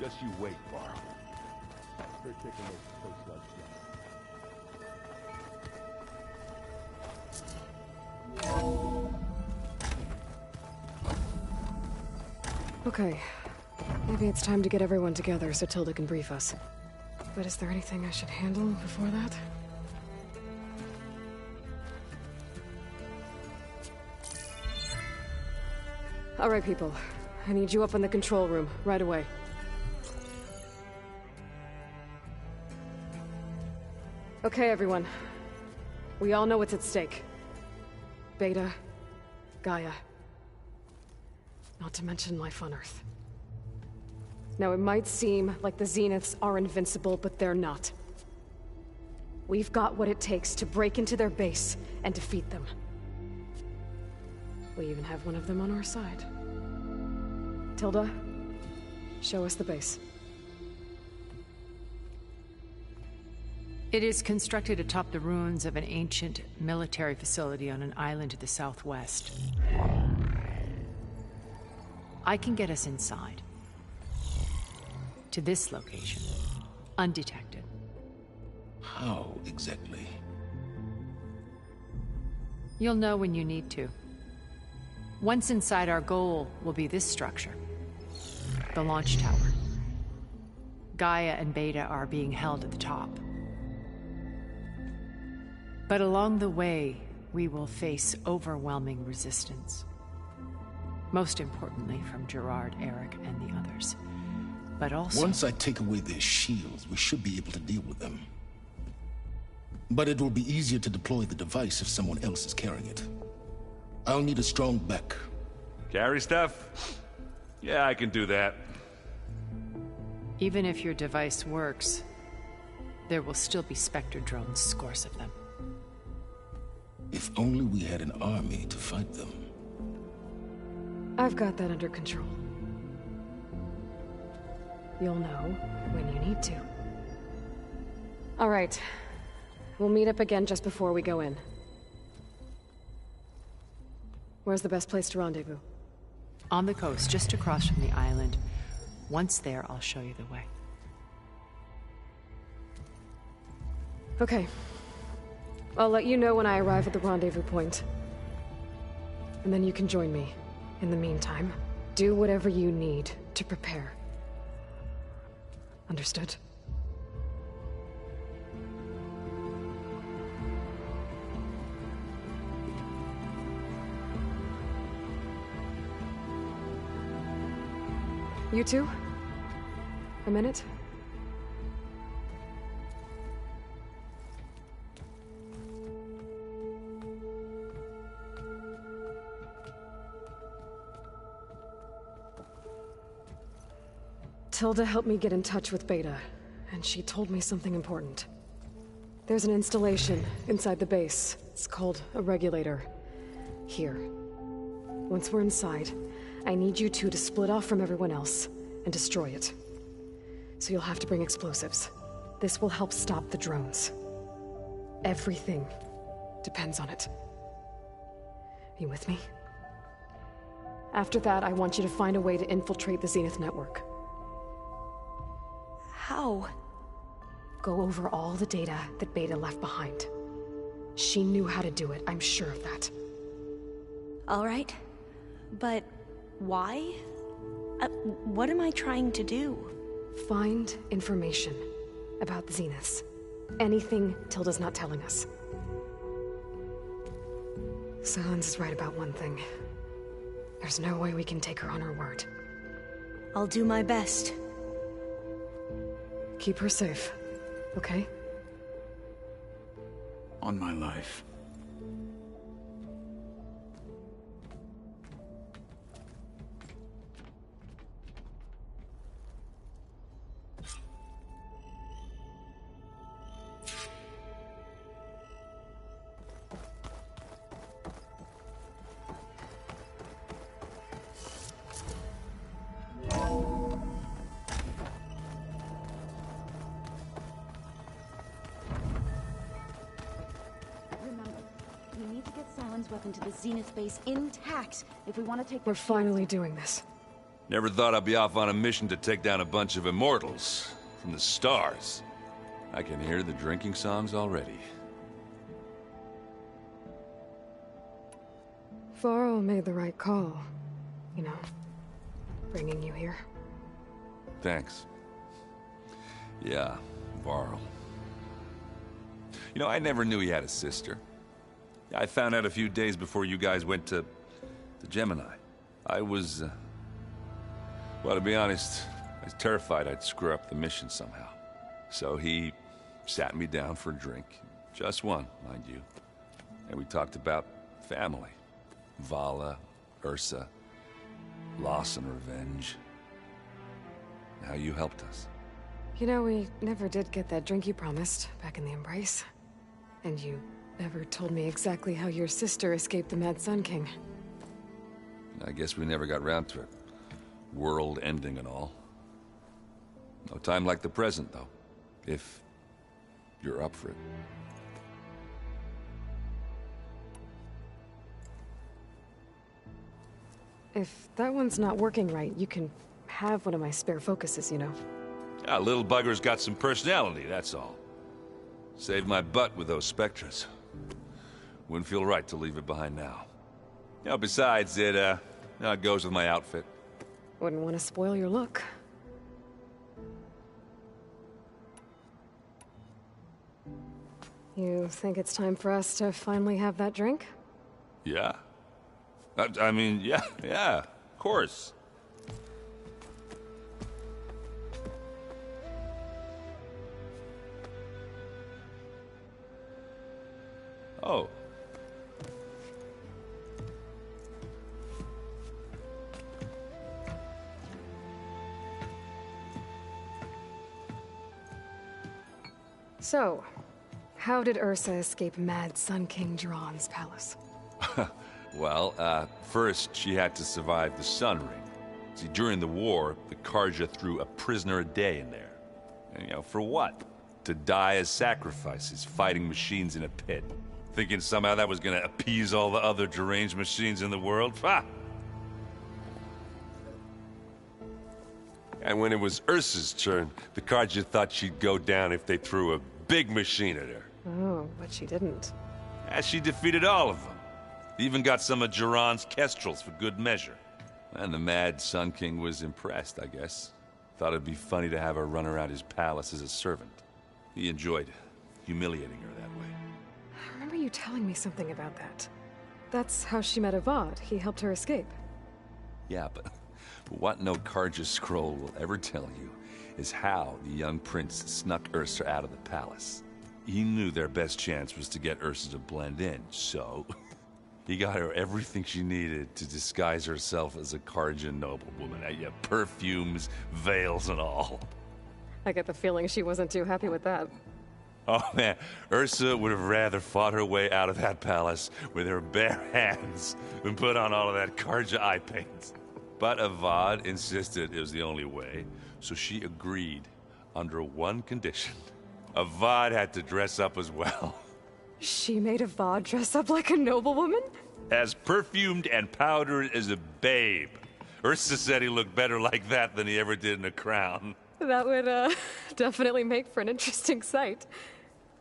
Just you wait, Varl. They're taking those close slugs down. Okay. Maybe it's time to get everyone together so Tilda can brief us. But is there anything I should handle before that? All right, people. I need you up in the control room, right away. Okay, everyone. We all know what's at stake. Beta, Gaia. Not to mention life on Earth. Now, it might seem like the Zeniths are invincible, but they're not. We've got what it takes to break into their base and defeat them. We even have one of them on our side. Tilda, show us the base. It is constructed atop the ruins of an ancient military facility on an island to the southwest. I can get us inside. To this location, undetected. How exactly? You'll know when you need to. Once inside, our goal will be this structure. The launch tower. Gaia and Beta are being held at the top. But along the way, we will face overwhelming resistance. Most importantly from Gerard, Eric, and the others. But also... Once I take away their shields, we should be able to deal with them. But it will be easier to deploy the device if someone else is carrying it. I'll need a strong back. Carry stuff? Yeah, I can do that. Even if your device works, there will still be Spectre drones, scores of them. If only we had an army to fight them. I've got that under control. You'll know when you need to. All right. We'll meet up again just before we go in. Where's the best place to rendezvous? On the coast, just across from the island. Once there, I'll show you the way. Okay. I'll let you know when I arrive at the rendezvous point. And then you can join me. In the meantime, do whatever you need to prepare. Understood? You two? A minute? Tilda helped me get in touch with Beta, and she told me something important. There's an installation inside the base. It's called a regulator. Here. Once we're inside, I need you two to split off from everyone else and destroy it. So you'll have to bring explosives. This will help stop the drones. Everything depends on it. Are you with me? After that, I want you to find a way to infiltrate the Zenith network. How? Go over all the data that Beta left behind. She knew how to do it, I'm sure of that. All right. But why? What am I trying to do? Find information about the Zeniths. Anything Tilda's not telling us. Sylens is right about one thing. There's no way we can take her on her word. I'll do my best. Keep her safe, okay? On my life. Weapon to the Zenith base intact if we want to take. We're finally doing this. Never thought I'd be off on a mission to take down a bunch of immortals from the stars. I can hear the drinking songs already. Varl made the right call. You know, bringing you here. Thanks. Yeah, Varl. You know, I never knew he had a sister. I found out a few days before you guys went to Gemini. I was, well, to be honest, I was terrified I'd screw up the mission somehow. So he sat me down for a drink. Just one, mind you. And we talked about family. Vala, Ursa, loss and revenge. How you helped us. You know, we never did get that drink you promised back in the Embrace. And you never told me exactly how your sister escaped the Mad Sun King. I guess we never got round to it. World ending and all. No time like the present, though. If you're up for it. If that one's not working right, you can have one of my spare focuses, you know. Yeah, little bugger's got some personality, that's all. Saved my butt with those Spectres. Wouldn't feel right to leave it behind now. You know, besides, it goes with my outfit. Wouldn't want to spoil your look. You think it's time for us to finally have that drink? Yeah? I mean, yeah, of course. Oh. So, how did Ursa escape Mad Sun King Jiran's palace? Well, first she had to survive the Sun Ring. See, during the war, the Carja threw a prisoner a day in there. And, you know, for what? To die as sacrifices, fighting machines in a pit. Thinking somehow that was gonna appease all the other deranged machines in the world? Ha! And when it was Ursa's turn, the Carja thought she'd go down if they threw a big machine at her. Oh, but she didn't. And she defeated all of them. Even got some of Jiran's Kestrels for good measure. And the Mad Sun King was impressed, I guess. Thought it'd be funny to have her run around his palace as a servant. He enjoyed humiliating her that way. I remember you telling me something about that. That's how she met Avad. He helped her escape. Yeah, but what no Carja scroll will ever tell you is how the young prince snuck Ursa out of the palace. He knew their best chance was to get Ursa to blend in, so he got her everything she needed to disguise herself as a Carja noblewoman. Yeah, perfumes, veils, and all. I get the feeling she wasn't too happy with that. Oh man, Ursa would have rather fought her way out of that palace with her bare hands than put on all of that Carja eye paint. But Avad insisted it was the only way, so she agreed under one condition. Avad had to dress up as well. She made Avad dress up like a noblewoman? As perfumed and powdered as a babe. Ursa said he looked better like that than he ever did in a crown. That would, definitely make for an interesting sight.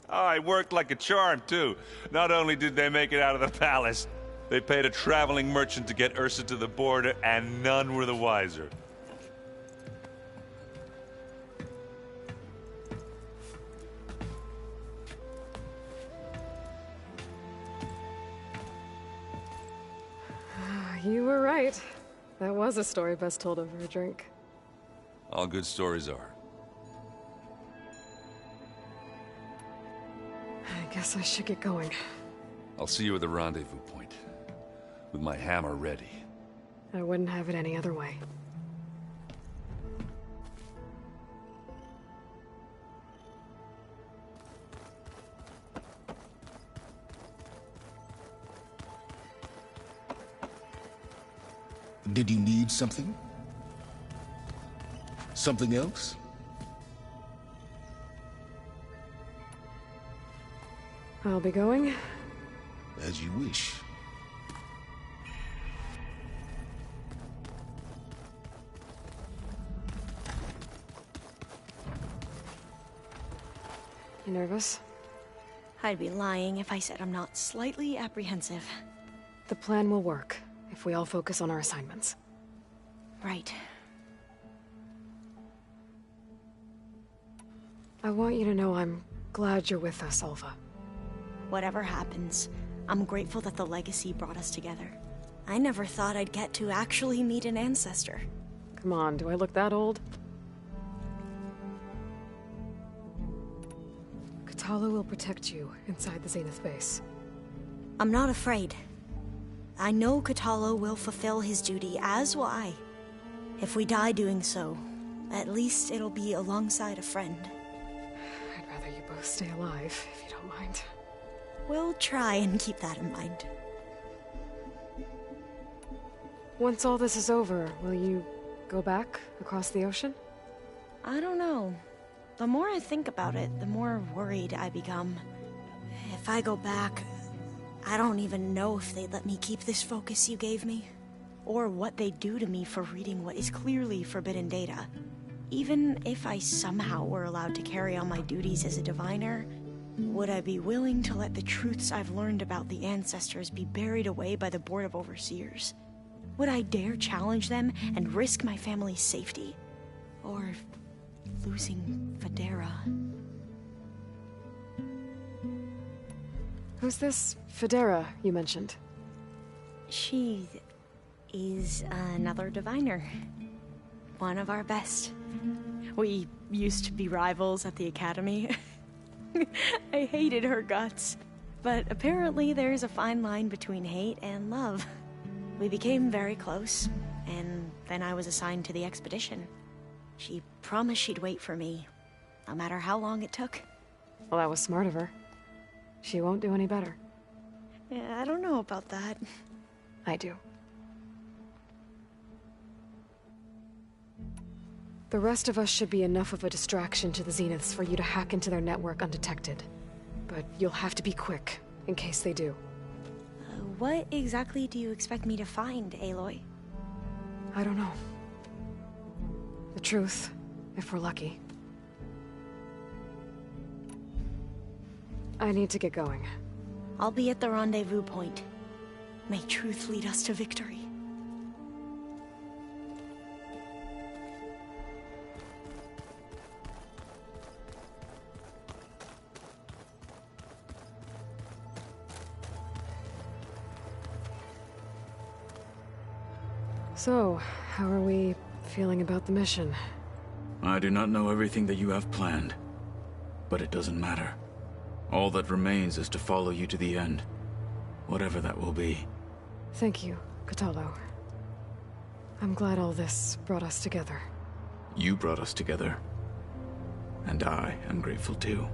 Oh, it worked like a charm, too. Not only did they make it out of the palace, they paid a traveling merchant to get Ursa to the border, and none were the wiser. You were right. That was a story best told over a drink. All good stories are. I guess I should get going. I'll see you at the rendezvous point, with my hammer ready. I wouldn't have it any other way. Did you need something? Something else? I'll be going. As you wish. Nervous? I'd be lying if I said I'm not slightly apprehensive. The plan will work, if we all focus on our assignments. Right. I want you to know I'm glad you're with us, Alva. Whatever happens, I'm grateful that the legacy brought us together. I never thought I'd get to actually meet an ancestor. Come on, do I look that old? Kotallo will protect you inside the Zenith base. I'm not afraid. I know Kotallo will fulfill his duty, as will I. If we die doing so, at least it'll be alongside a friend. I'd rather you both stay alive, if you don't mind. We'll try and keep that in mind. Once all this is over, will you go back across the ocean? I don't know. The more I think about it, the more worried I become. If I go back, I don't even know if they'd let me keep this focus you gave me, or what they'd do to me for reading what is clearly forbidden data. Even if I somehow were allowed to carry on my duties as a diviner, would I be willing to let the truths I've learned about the ancestors be buried away by the Board of Overseers? Would I dare challenge them and risk my family's safety? Or losing Federa? Who's this Federa you mentioned? She is another diviner. One of our best. We used to be rivals at the academy. I hated her guts. But apparently there's a fine line between hate and love. We became very close, and then I was assigned to the expedition. She promised she'd wait for me, no matter how long it took. Well, that was smart of her. She won't do any better. Yeah, I don't know about that. I do. The rest of us should be enough of a distraction to the Zeniths for you to hack into their network undetected. But you'll have to be quick, in case they do. What exactly do you expect me to find, Aloy? I don't know. The truth, if we're lucky. I need to get going. I'll be at the rendezvous point. May truth lead us to victory. So, how are we feeling about the mission? I do not know everything that you have planned, but it doesn't matter. All that remains is to follow you to the end, whatever that will be. Thank you, Kotallo. I'm glad all this brought us together. You brought us together, and I am grateful too.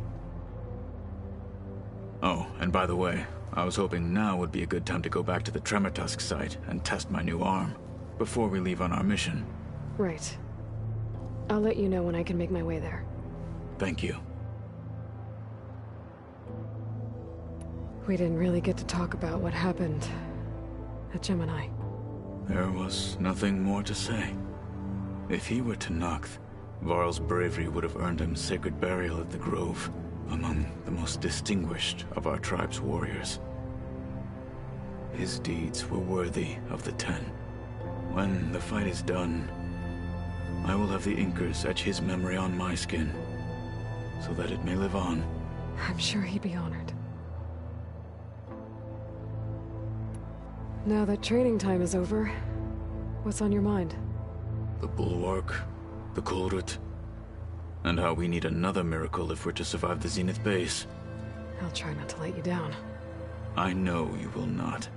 Oh, and by the way, I was hoping now would be a good time to go back to the Tremortusk site and test my new arm, before we leave on our mission. Right. I'll let you know when I can make my way there. Thank you. We didn't really get to talk about what happened at Gemini. There was nothing more to say. If he were Tenakth, Varl's bravery would have earned him sacred burial at the Grove, among the most distinguished of our tribe's warriors. His deeds were worthy of the Ten. When the fight is done, I will have the Inkers etch his memory on my skin, so that it may live on. I'm sure he'd be honored. Now that training time is over, what's on your mind? The Bulwark, the Kulrut, and how we need another miracle if we're to survive the Zenith base. I'll try not to let you down. I know you will not.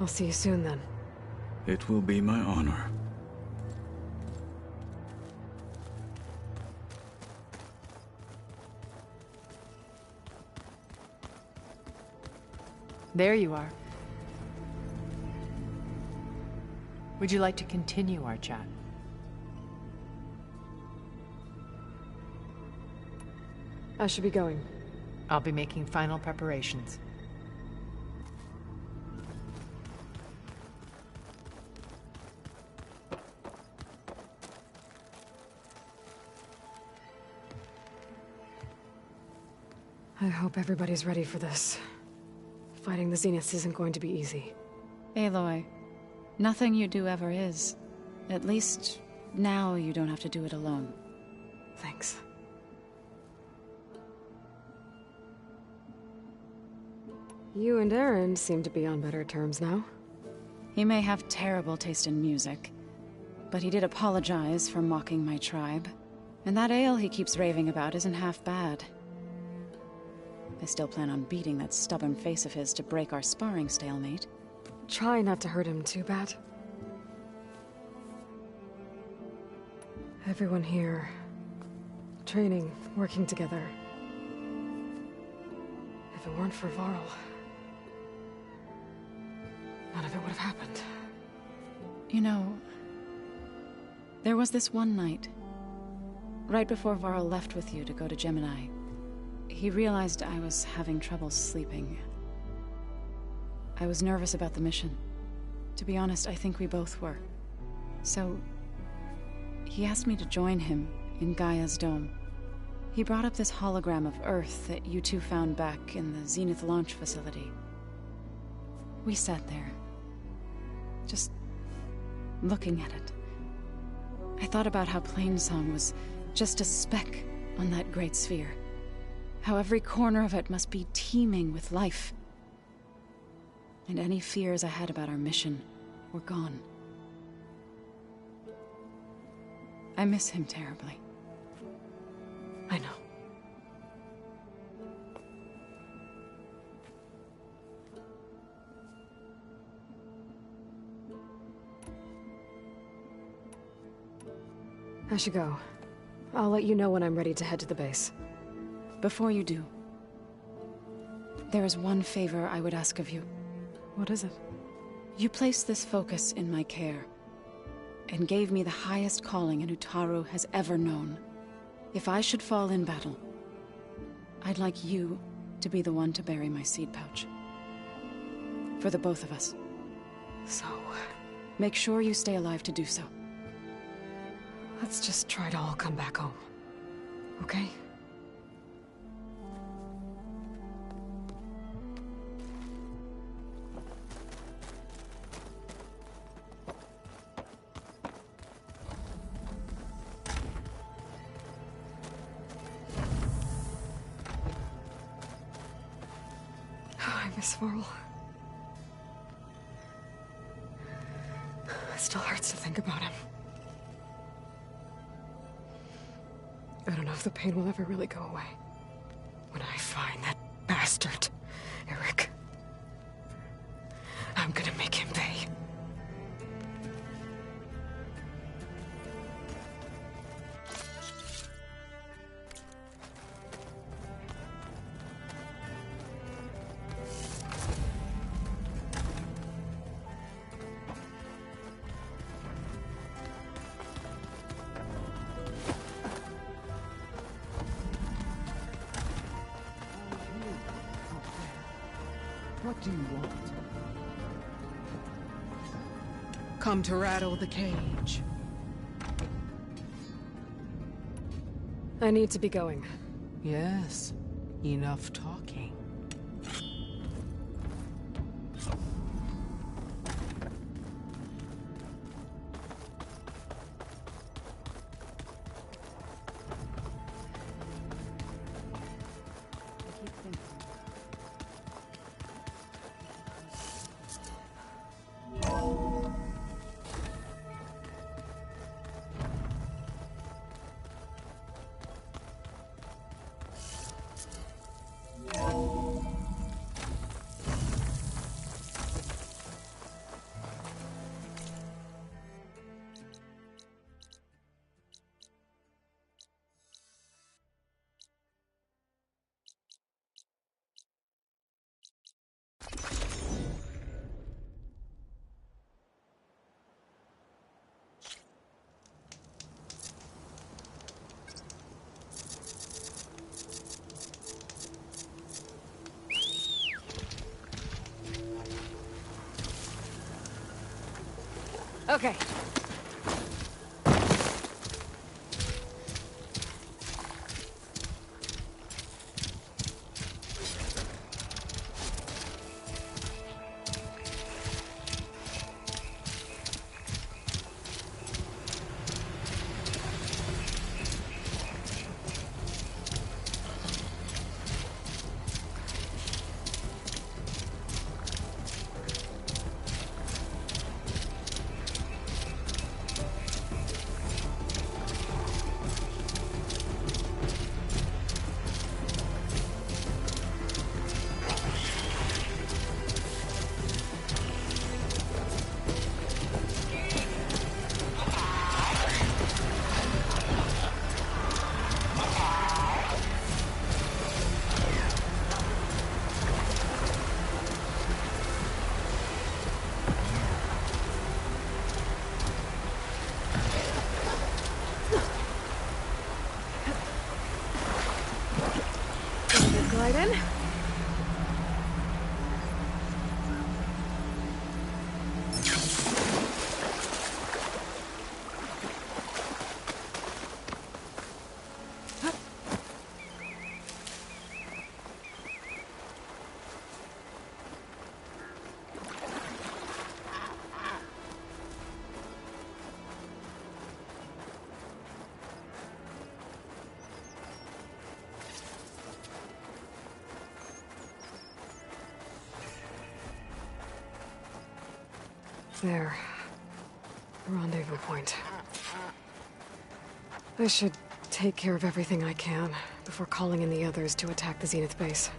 I'll see you soon then. It will be my honor. There you are. Would you like to continue our chat? I should be going. I'll be making final preparations. hope everybody's ready for this. Fighting the Zeniths isn't going to be easy. Aloy, nothing you do ever is. At least, now you don't have to do it alone. Thanks. You and Aaron seem to be on better terms now. He may have terrible taste in music, but he did apologize for mocking my tribe. And that ale he keeps raving about isn't half bad. I still plan on beating that stubborn face of his to break our sparring stalemate. Try not to hurt him too bad. Everyone here, training, working together. If it weren't for Varl, none of it would have happened. You know, there was this one night, right before Varl left with you to go to Gemini. He realized I was having trouble sleeping. I was nervous about the mission. To be honest, I think we both were. So, he asked me to join him in Gaia's dome. He brought up this hologram of Earth that you two found back in the Zenith launch facility. We sat there, just looking at it. I thought about how Plainsong was just a speck on that great sphere. How every corner of it must be teeming with life. And any fears I had about our mission were gone. I miss him terribly. I know. I should go. I'll let you know when I'm ready to head to the base. Before you do, there is one favor I would ask of you. What is it? You placed this focus in my care, and gave me the highest calling an Utaru has ever known. If I should fall in battle, I'd like you to be the one to bury my seed pouch. For the both of us. So, make sure you stay alive to do so. let's just try to all come back home. Okay? I miss Varl. It still hurts to think about him. I don't know if the pain will ever really go away. When I find that bastard, Eric, I'm gonna make him pay. What do you want? Come to rattle the cage. I need to be going. Yes, enough talking. Okay. There. Rendezvous point. I should take care of everything I can before calling in the others to attack the Zenith base.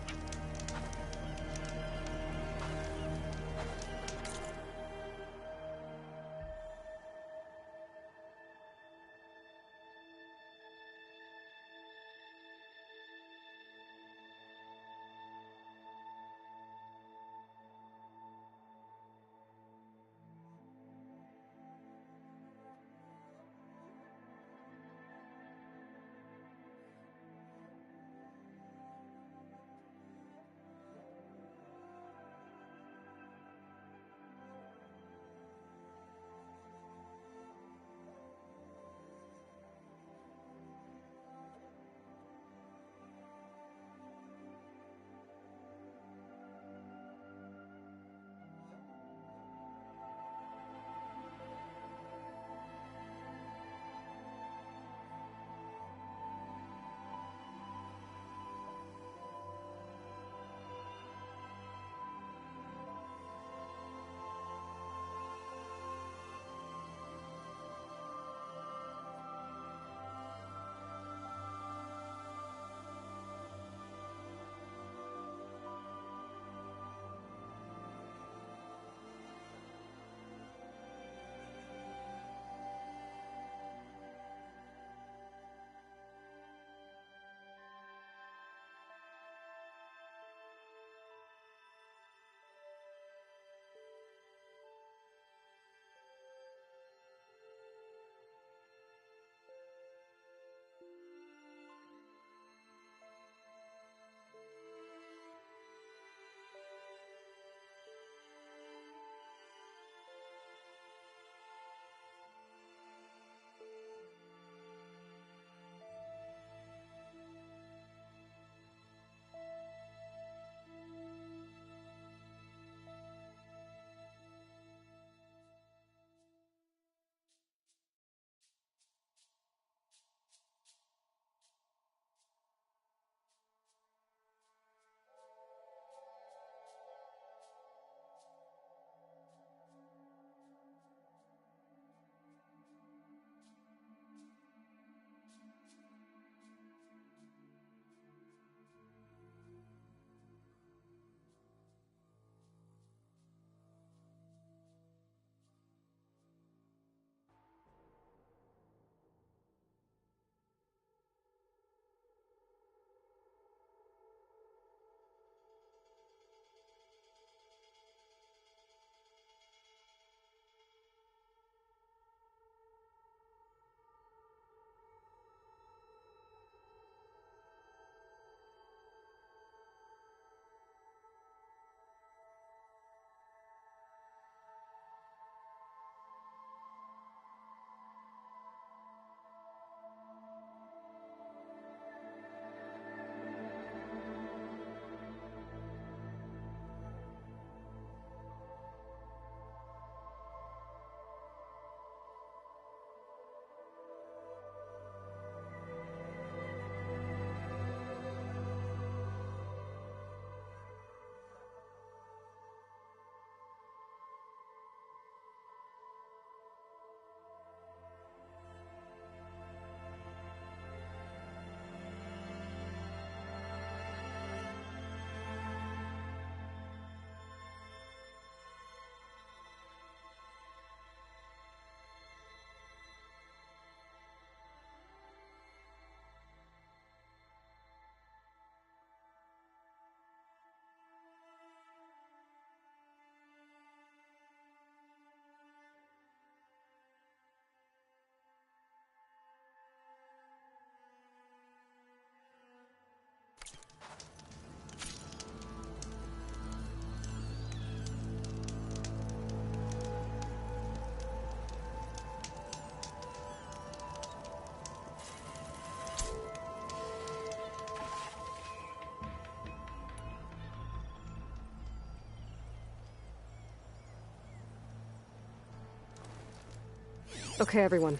Okay, everyone.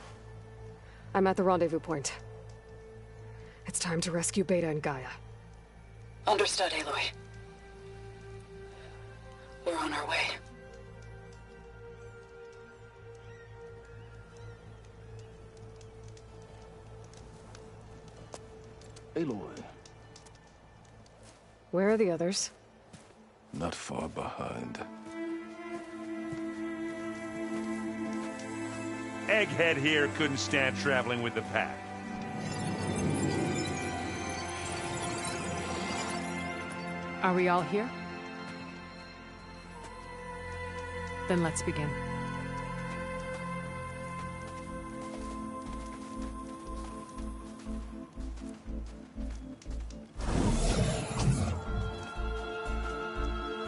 I'm at the rendezvous point. It's time to rescue Beta and Gaia. Understood, Aloy. We're on our way. Aloy, Where are the others? not far behind. Egghead here couldn't stand traveling with the pack. Are we all here? Then let's begin.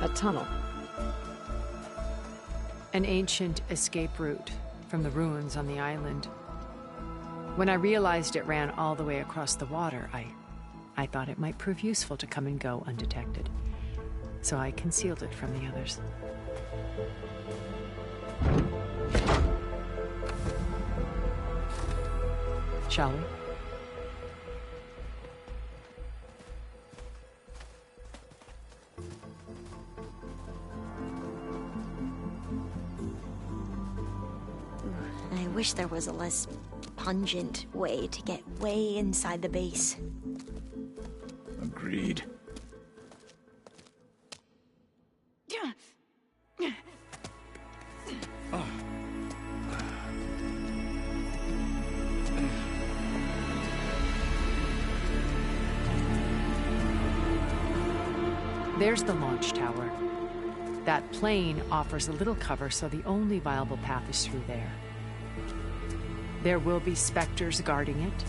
A tunnel. An ancient escape route from the ruins on the island. When I realized it ran all the way across the water, I thought it might prove useful to come and go undetected. So I concealed it from the others. Shall we? I wish there was a less pungent way to get way inside the base. Agreed. There's the launch tower. That plane offers a little cover, so the only viable path is through there. There will be Spectres guarding it,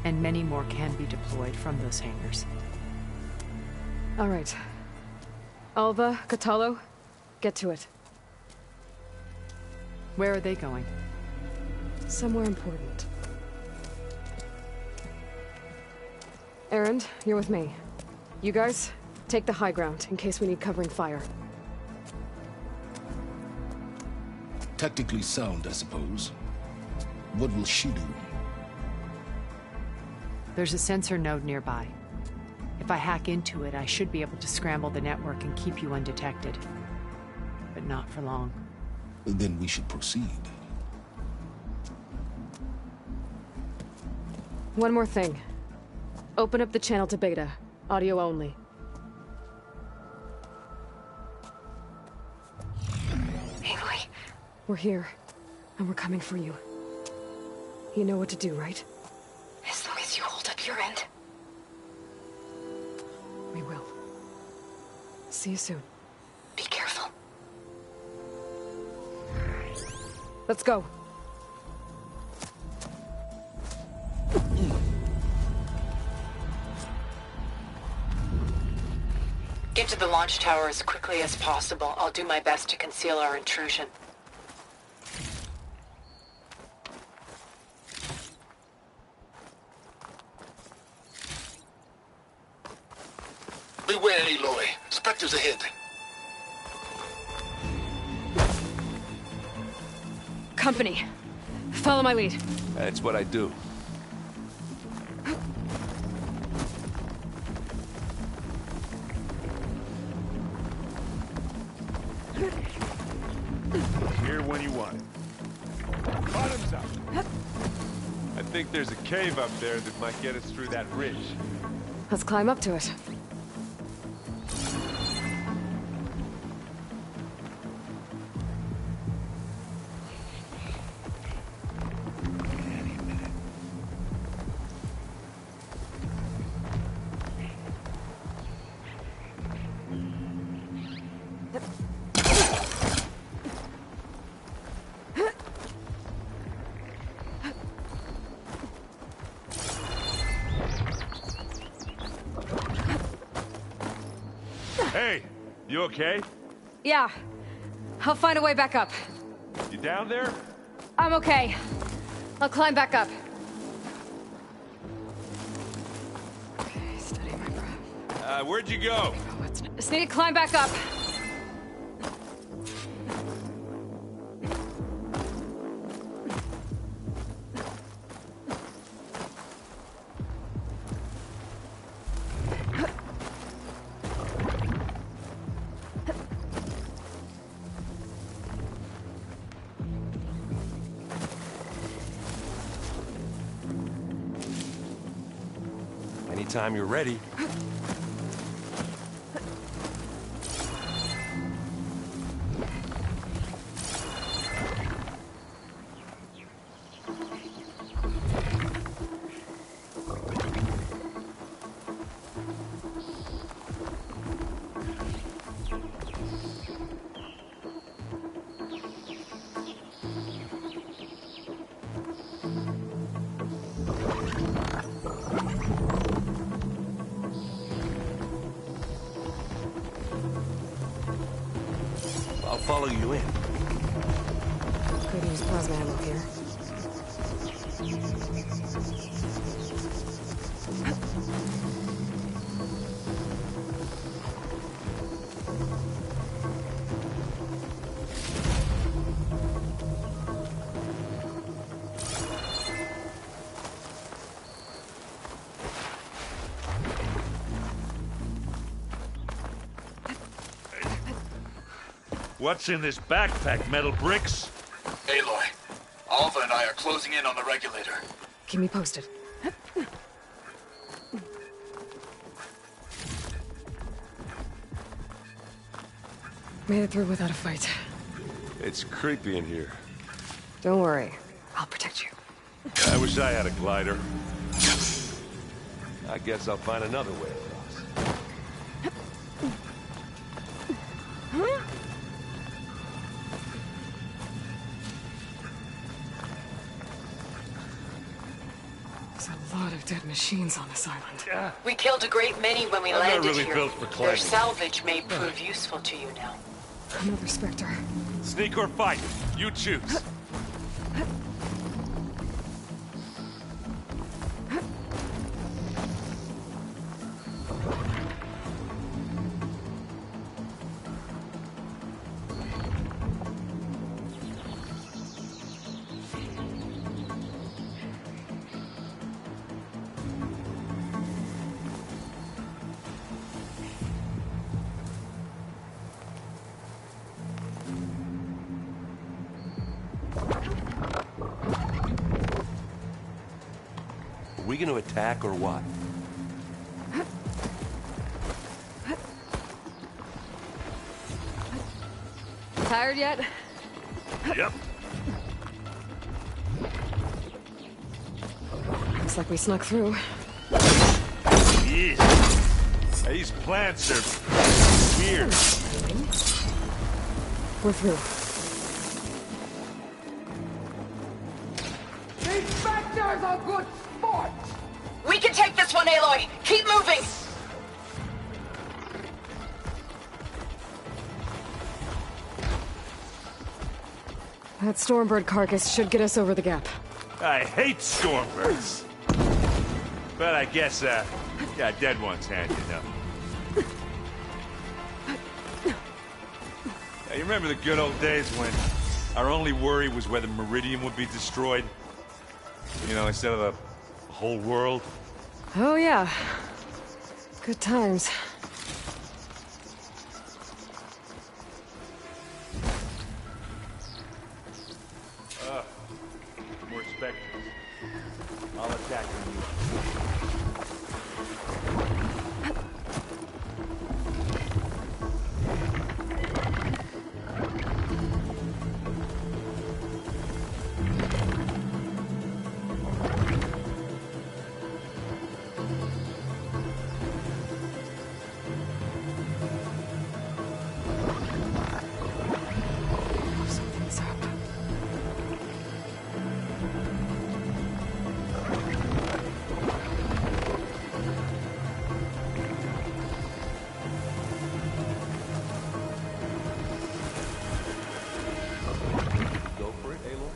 and many more can be deployed from those hangars. All right. Alva, Kotallo, get to it. Where are they going? Somewhere important. Erend, you're with me. You guys, take the high ground in case we need covering fire. Tactically sound, I suppose. What will she do? There's a sensor node nearby. If I hack into it, I should be able to scramble the network and keep you undetected. But not for long. Then we should proceed. One more thing. Open up the channel to Beta. Audio only. Aloy, We're here, and we're coming for you. You know what to do, right? as long as you hold up your end. We will. See you soon. Be careful. Let's go. Get to the launch tower as quickly as possible. I'll do my best to conceal our intrusion. Beware, Aloy. Spectres ahead. Company. Follow my lead. That's what I do. Here when you want it. Bottoms up. I think there's a cave up there that might get us through that ridge. Let's climb up to it. Hey, you okay? Yeah. I'll find a way back up. You down there? I'm okay. I'll climb back up. Okay, steady my breath. Where'd you go? Just need to climb back up. Anytime you're ready. I'll follow you in. Could use plasma ammo here. What's in this backpack, metal bricks? Aloy, Alva and I are closing in on the regulator. Keep me posted. Made it through without a fight. It's creepy in here. Don't worry. I'll protect you. I wish I had a glider. I guess I'll find another way across. There's a lot of dead machines on this island. We killed a great many when we I'm not landed really here. built for Their climbing. salvage may prove useful to you now. Another Spectre. Sneak or fight? You choose. Are we gonna attack or what? Tired yet? Yep. Looks like we snuck through. Jeez. These plants are weird. We're through. These Spectres are good sport! We can take this one, Aloy! Keep moving! That Stormbird carcass should get us over the gap. I hate stormbirds. But I guess, yeah, dead one's handy enough. You remember the good old days when our only worry was whether Meridian would be destroyed? You know, instead of the whole world? Oh yeah. Good times. More specters. I'll attack them. Something's up. Go for it, Aloy.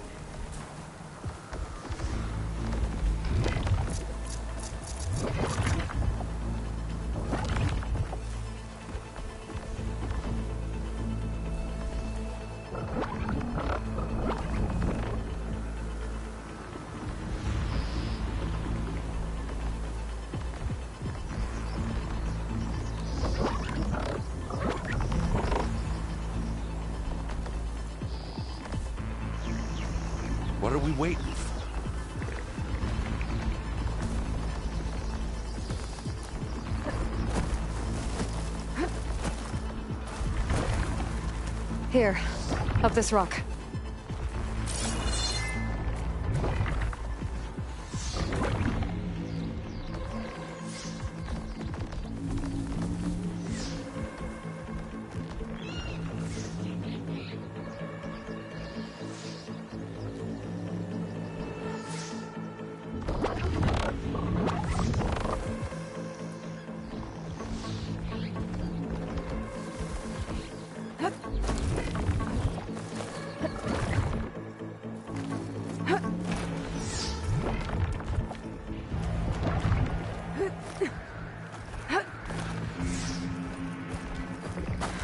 What are we waiting for? Here, up this rock.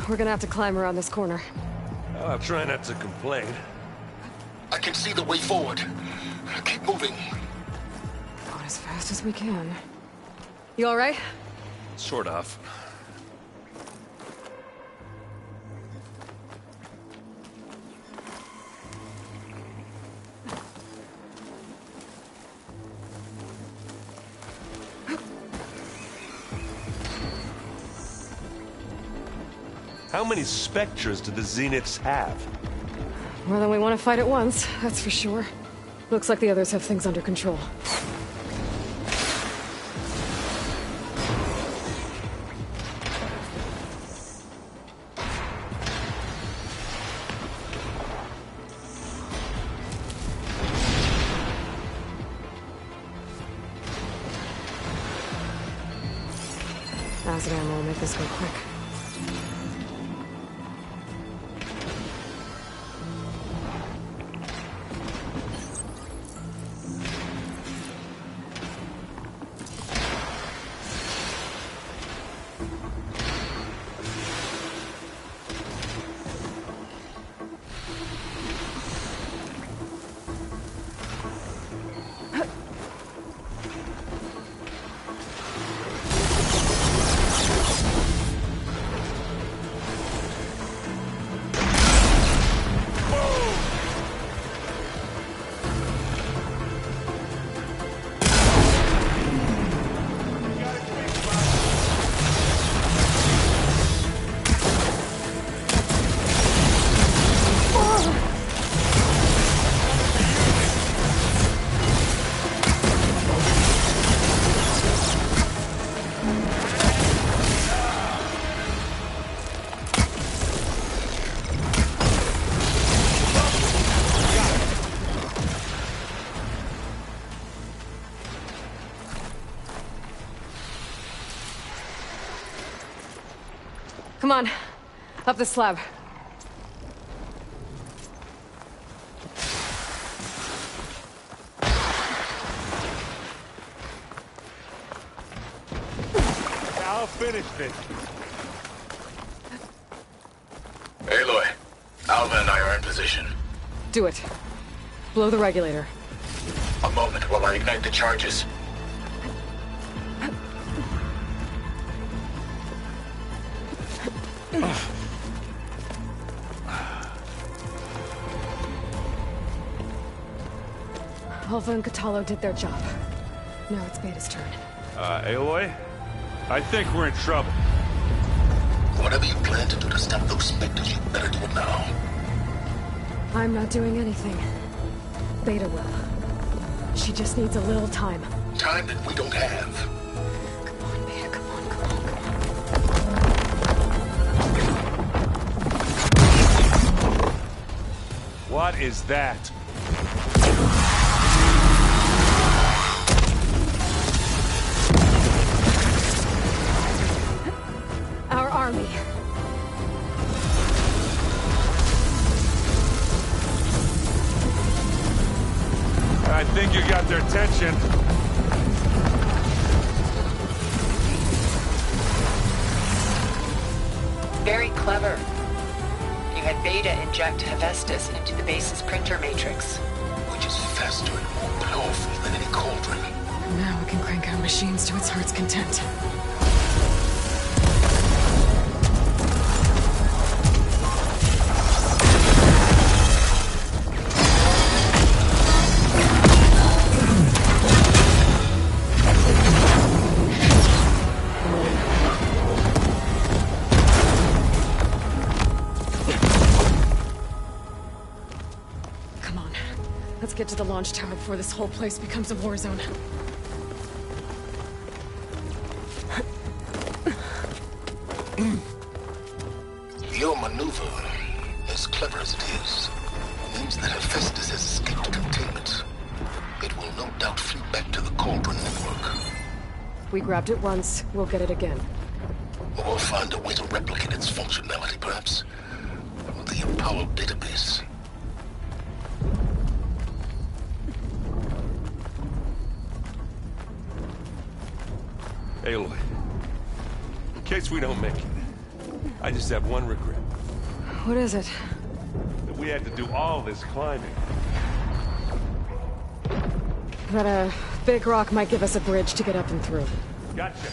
We're gonna have to climb around this corner. I'll try not to complain. I can see the way forward. Keep moving. Going as fast as we can. You alright? Sort of. How many Spectres do the Zeniths have? More than we want to fight at once, that's for sure. Looks like the others have things under control. Acid ammo will make this go quick. Come on, up the slab. I'll finish this. Aloy, Alva and I are in position. Do it. Blow the regulator. A moment while I ignite the charges. Alva and Kotallo did their job. Now it's Beta's turn. Aloy? I think we're in trouble. Whatever you plan to do to stop those Spectres, you better do it now. I'm not doing anything. Beta will. She just needs a little time. Time that we don't have. Come on, Beta, come on, come on. What is that? Our army. I think you got their attention. Very clever. You had Beta inject Hephaestus into the base's printer matrix. Which is faster and more powerful than any cauldron. Now we can crank out machines to its heart's content. get to the launch tower before this whole place becomes a war zone. Your maneuver, as clever as it is, means that Hephaestus has escaped containment. It will no doubt flee back to the Cauldron network. We grabbed it once, we'll get it again. Or find a way to replicate its functionality, perhaps. The Apollo database. Aloy, in case we don't make it, I just have one regret. What is it? That we had to do all this climbing. That a big rock might give us a bridge to get up and through. Gotcha.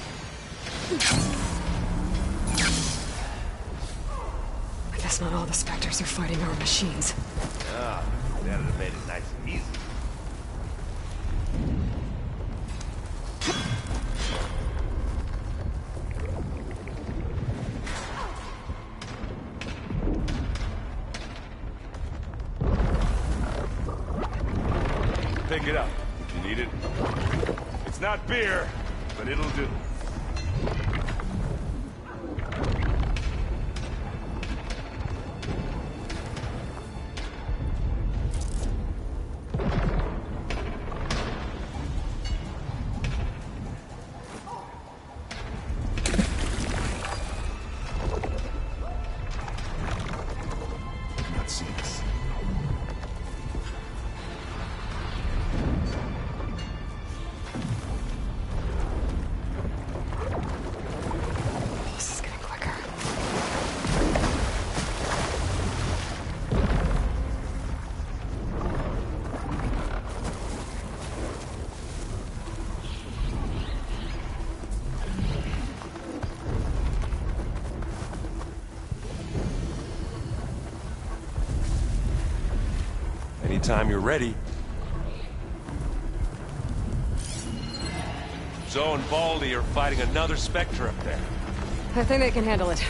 I guess not all the Spectres are fighting our machines. Ah, that'd have made it nice and easy. Pick it up if you need it. It's not beer, but it'll do. Anytime you're ready. Zoe and Baldy are fighting another Spectre up there. I think they can handle it.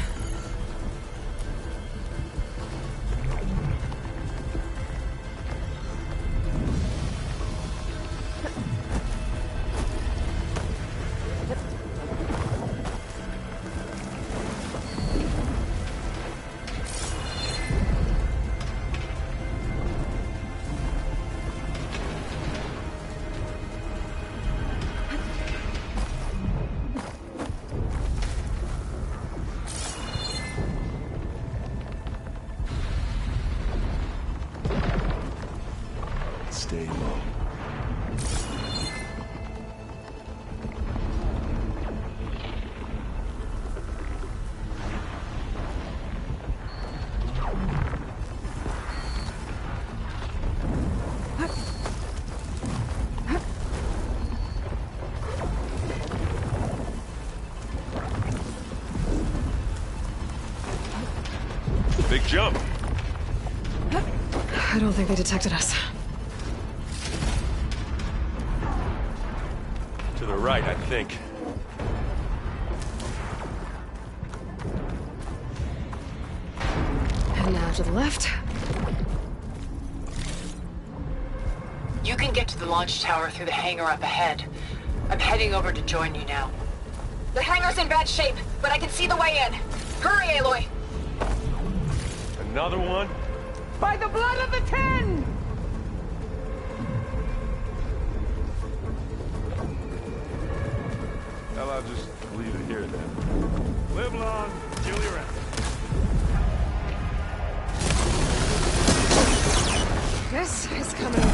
Stay low. Big jump. I don't think they detected us. To the right, I think. And now to the left. You can get to the launch tower through the hangar up ahead. I'm heading over to join you now. The hangar's in bad shape, but I can see the way in. Hurry, Aloy! Another one? By the blood of the Ten! Well, I'll just leave it here then. Live long, kill your ass. This is coming.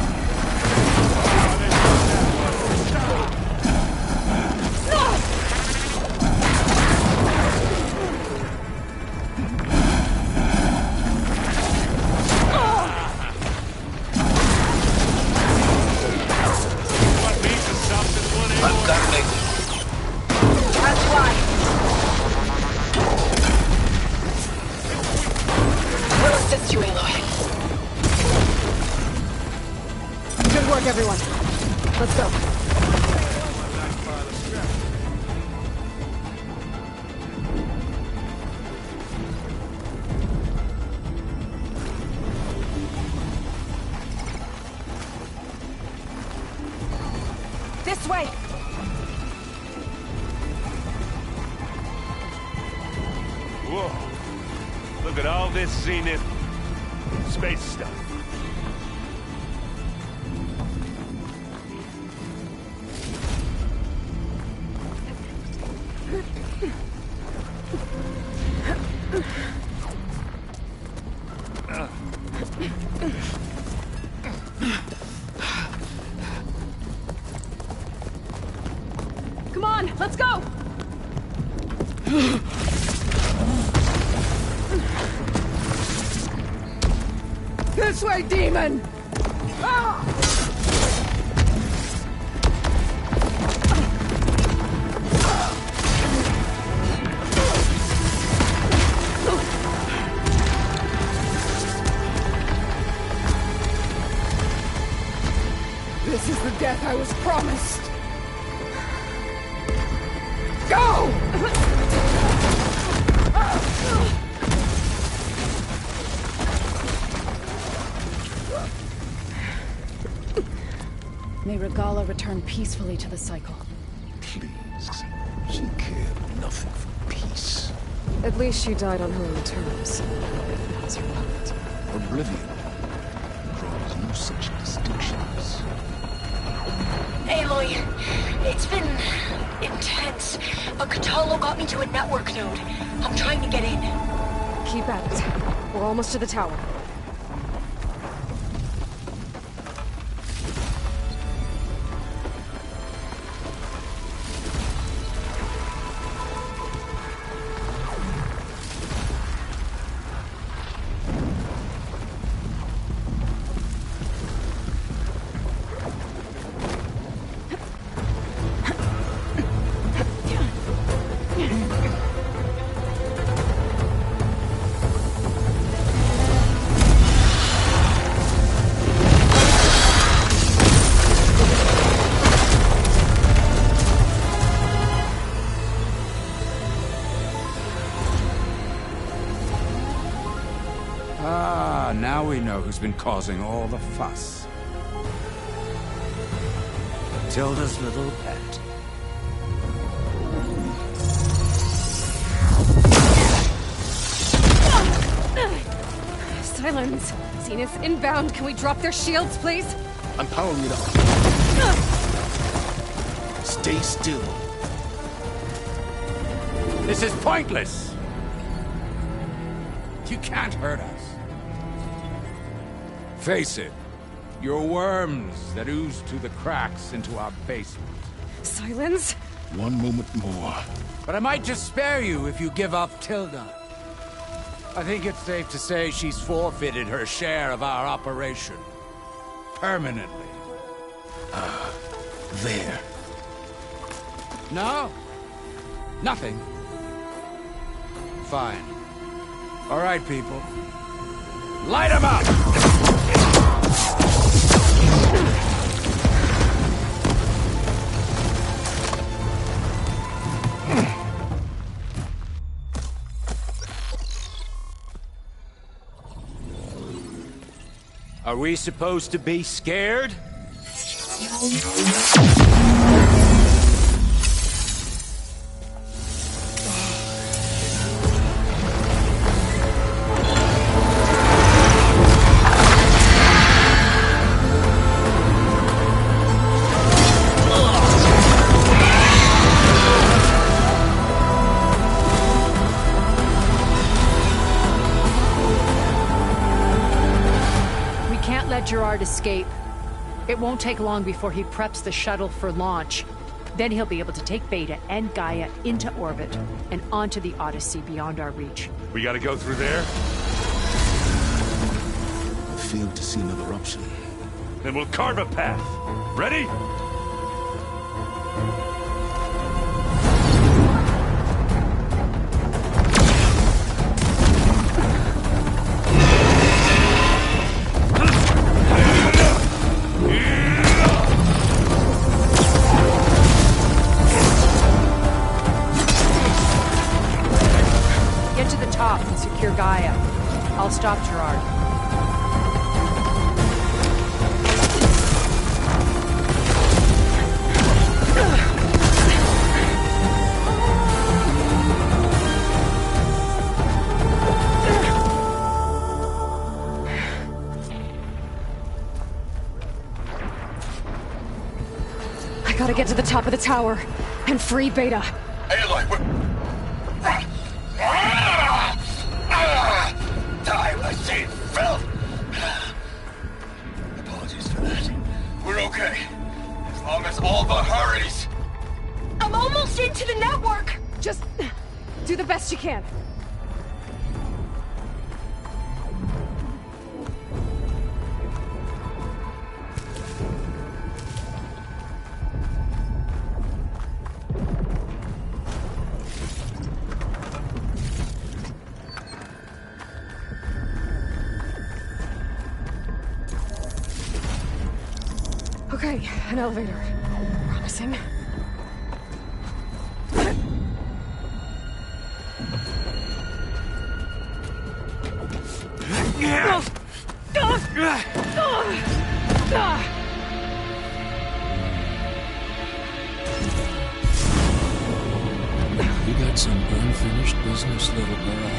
I've got it. That's why. We'll assist you, Aloy. Good work, everyone. Let's go. way! Whoa. Look at all this zenith space stuff. Come on, let's go! This way, demon! Ah! This is the death I was promised. Go! May Regala return peacefully to the cycle. Please. She cared nothing for peace. At least she died on her own terms. If that was her point. Oblivion draws no such distinctions. Aloy, it's been intense, but Kotallo got me to a network node. I'm trying to get in. Keep at it. We're almost to the tower. Now we know who's been causing all the fuss. Tilda's little pet. Silence! Zenith inbound. Can we drop their shields, please? I'm powering it up. Stay still. This is pointless! You can't hurt us. Face it, you're worms that ooze through the cracks into our basement. Silence? One moment more. But I might just spare you if you give up Tilda. I think it's safe to say she's forfeited her share of our operation. Permanently. There. No? Nothing. Fine. All right, people. Light 'em up! Are we supposed to be scared? Gerard escape. It won't take long before he preps the shuttle for launch. Then he'll be able to take Beta and Gaia into orbit and onto the Odyssey beyond our reach. We gotta go through there? I fail to see another option. Then we'll carve a path. Ready? Secure Gaia. I'll stop Gerard. gotta get to the top of the tower and free Beta. Aloy, die, I say, filth! Apologies for that. We're okay. As long as Alva hurries. I'm almost into the network! Just do the best you can. Okay, an elevator. Promising. You got some unfinished business, little girl.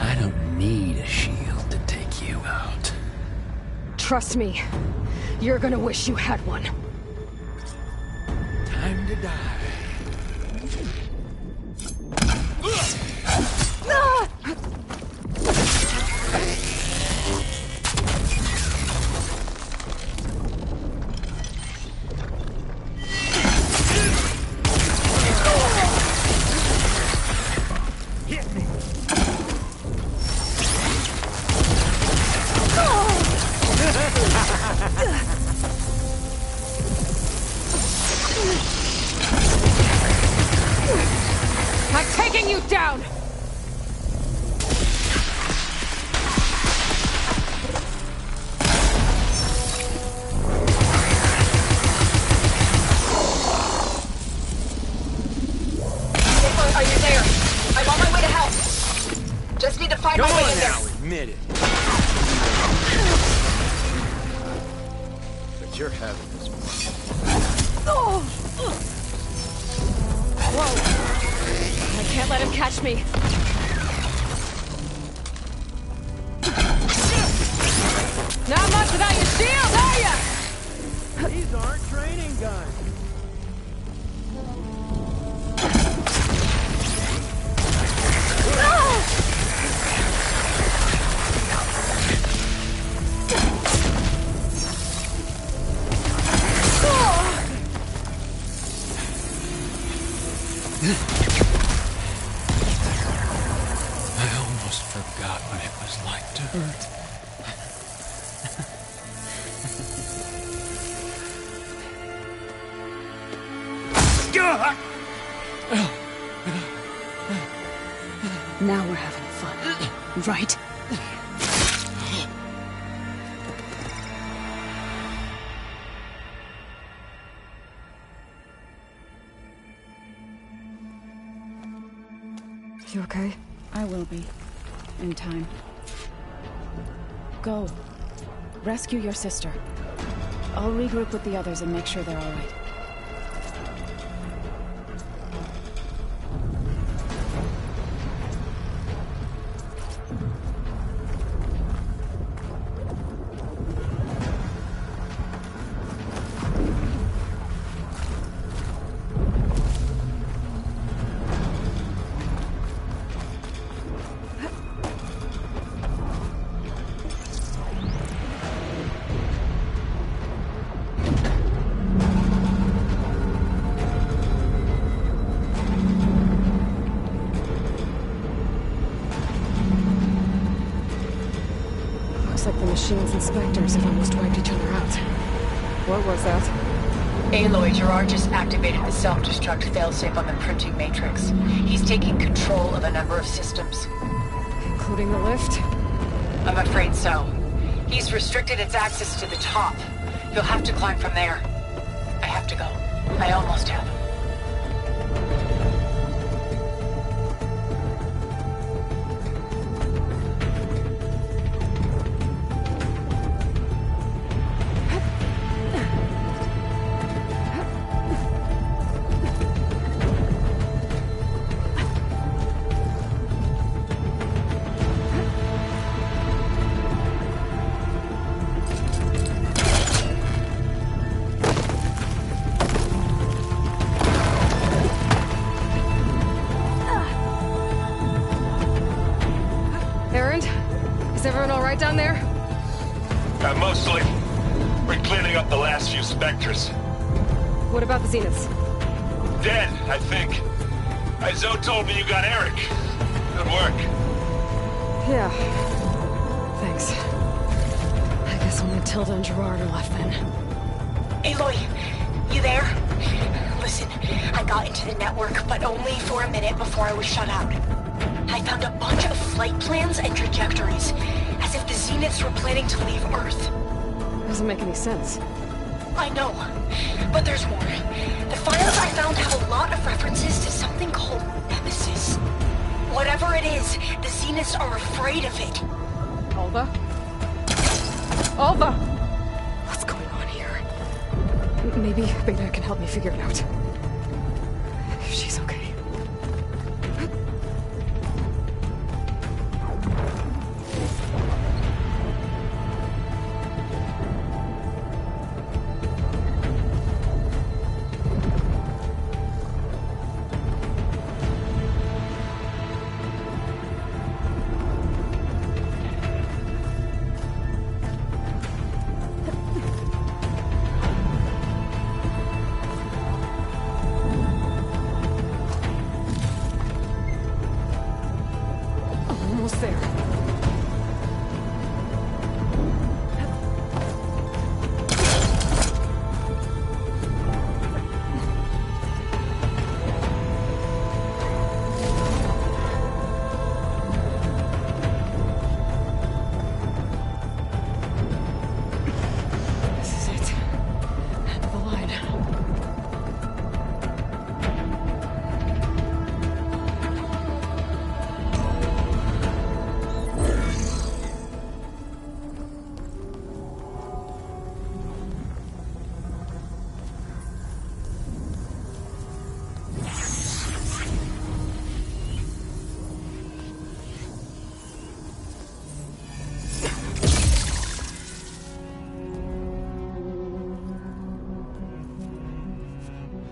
I don't need a shield to take you out. Trust me, you're gonna wish you had one. Time to die. I'm taking you down! Are you there? I'm on my way to help. Just need to find my way in there. Admit it. But you're having this one. Whoa! I can't let him catch me. Not much without your shield, are ya? These aren't training guns. I almost forgot what it was like to hurt. Now we're having fun, right? You okay? I will be. In time. Go. Rescue your sister. I'll regroup with the others and make sure they're all right. Looks like the machine's inspectors have almost wiped each other out. What was that? Aloy, Gerard just activated the self-destruct failsafe on the printing matrix. He's taking control of a number of systems. Including the lift? I'm afraid so. He's restricted its access to the top. You'll have to climb from there. I have to go. I almost have. Is everyone all right down there? Mostly. We're cleaning up the last few Spectres. What about the Zeniths? Dead, I think. Zoe told me you got Eric. Good work. Yeah. Thanks. I guess only Tilda and Gerard are left then. Aloy, you there? Listen, I got into the network, but only for a minute before I was shut out. I found a bunch of flight plans and trajectories, as if the Zeniths were planning to leave Earth. Doesn't make any sense. I know, but there's more. The files I found have a lot of references to something called Nemesis. Whatever it is, the Zeniths are afraid of it. Alva? Alva! What's going on here? Maybe Beta can help me figure it out. If she's okay.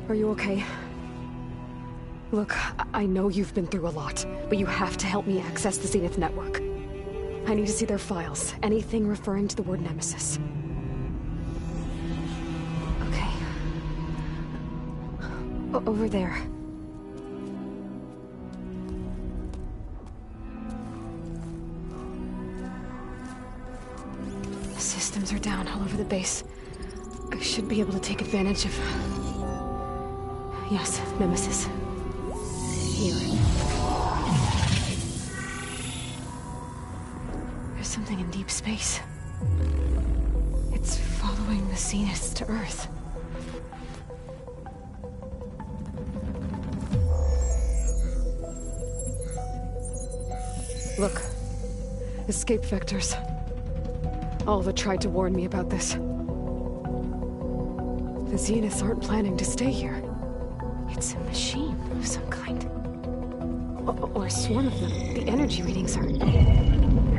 Are you okay? Look, I know you've been through a lot, but you have to help me access the Zenith network. I need to see their files, anything referring to the word Nemesis. Okay. Over there. The systems are down all over the base. I should be able to take advantage of... Yes, Nemesis. Here. There's something in deep space. It's following the Zeniths to Earth. Look. Escape vectors. Alva tried to warn me about this. The Zeniths aren't planning to stay here. It's a machine of some kind. Or a swarm of them. The energy readings are...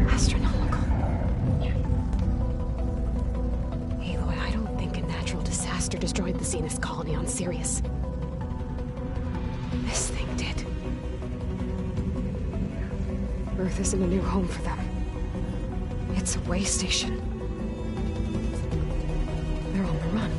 astronomical. Aloy, I don't think a natural disaster destroyed the Zenith colony on Sirius. This thing did. Earth isn't a new home for them. It's a way station. They're on the run.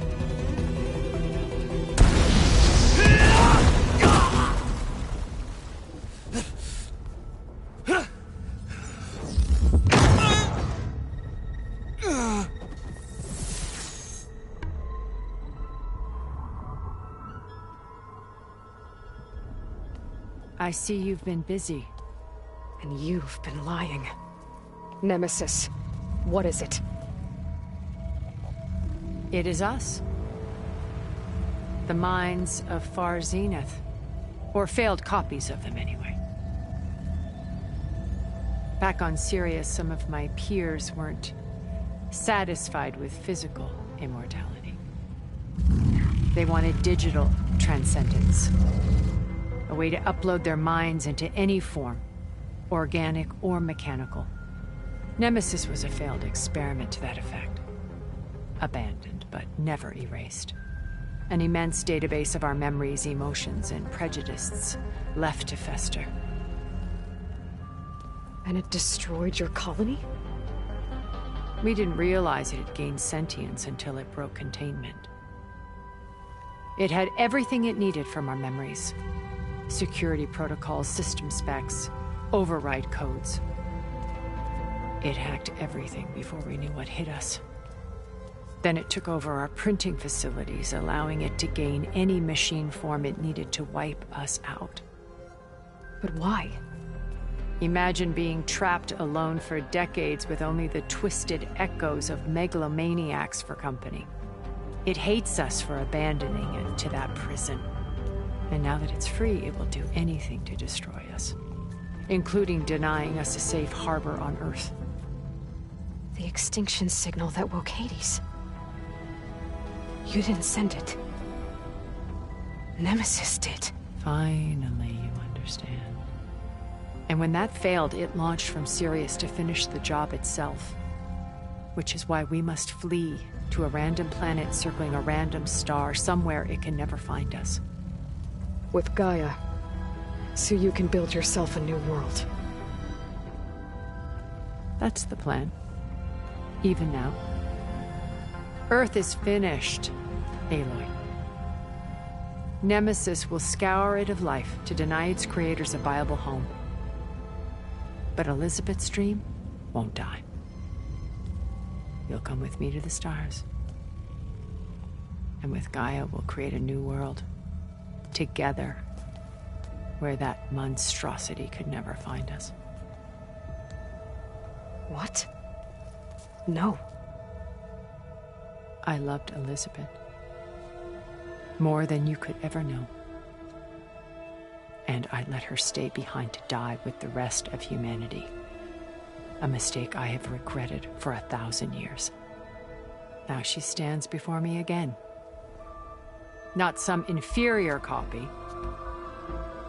I see you've been busy. And you've been lying. Nemesis, what is it? It is us. The minds of Far Zenith. Or failed copies of them, anyway. Back on Sirius, some of my peers weren't satisfied with physical immortality. They wanted digital transcendence. A way to upload their minds into any form, organic or mechanical. Nemesis was a failed experiment to that effect. Abandoned, but never erased. An immense database of our memories, emotions, and prejudices left to fester. And it destroyed your colony? We didn't realize it had gained sentience until it broke containment. It had everything it needed from our memories. Security protocols, system specs, override codes. It hacked everything before we knew what hit us. Then it took over our printing facilities, allowing it to gain any machine form it needed to wipe us out. But why? Imagine being trapped alone for decades with only the twisted echoes of megalomaniacs for company. It hates us for abandoning it to that prison. And now that it's free, it will do anything to destroy us, including denying us a safe harbor on Earth. The extinction signal that woke Hades. You didn't send it. Nemesis did. Finally, you understand. And when that failed, it launched from Sirius to finish the job itself. Which is why we must flee to a random planet circling a random star, somewhere it can never find us. With Gaia. So you can build yourself a new world. That's the plan. Even now. Earth is finished, Aloy. Nemesis will scour it of life to deny its creators a viable home. But Elizabeth's dream won't die. You'll come with me to the stars. And with Gaia, we'll create a new world. Together. Where that monstrosity could never find us. What? No. I loved Elizabeth. More than you could ever know. And I let her stay behind to die with the rest of humanity. A mistake I have regretted for 1,000 years. Now she stands before me again. Not some inferior copy,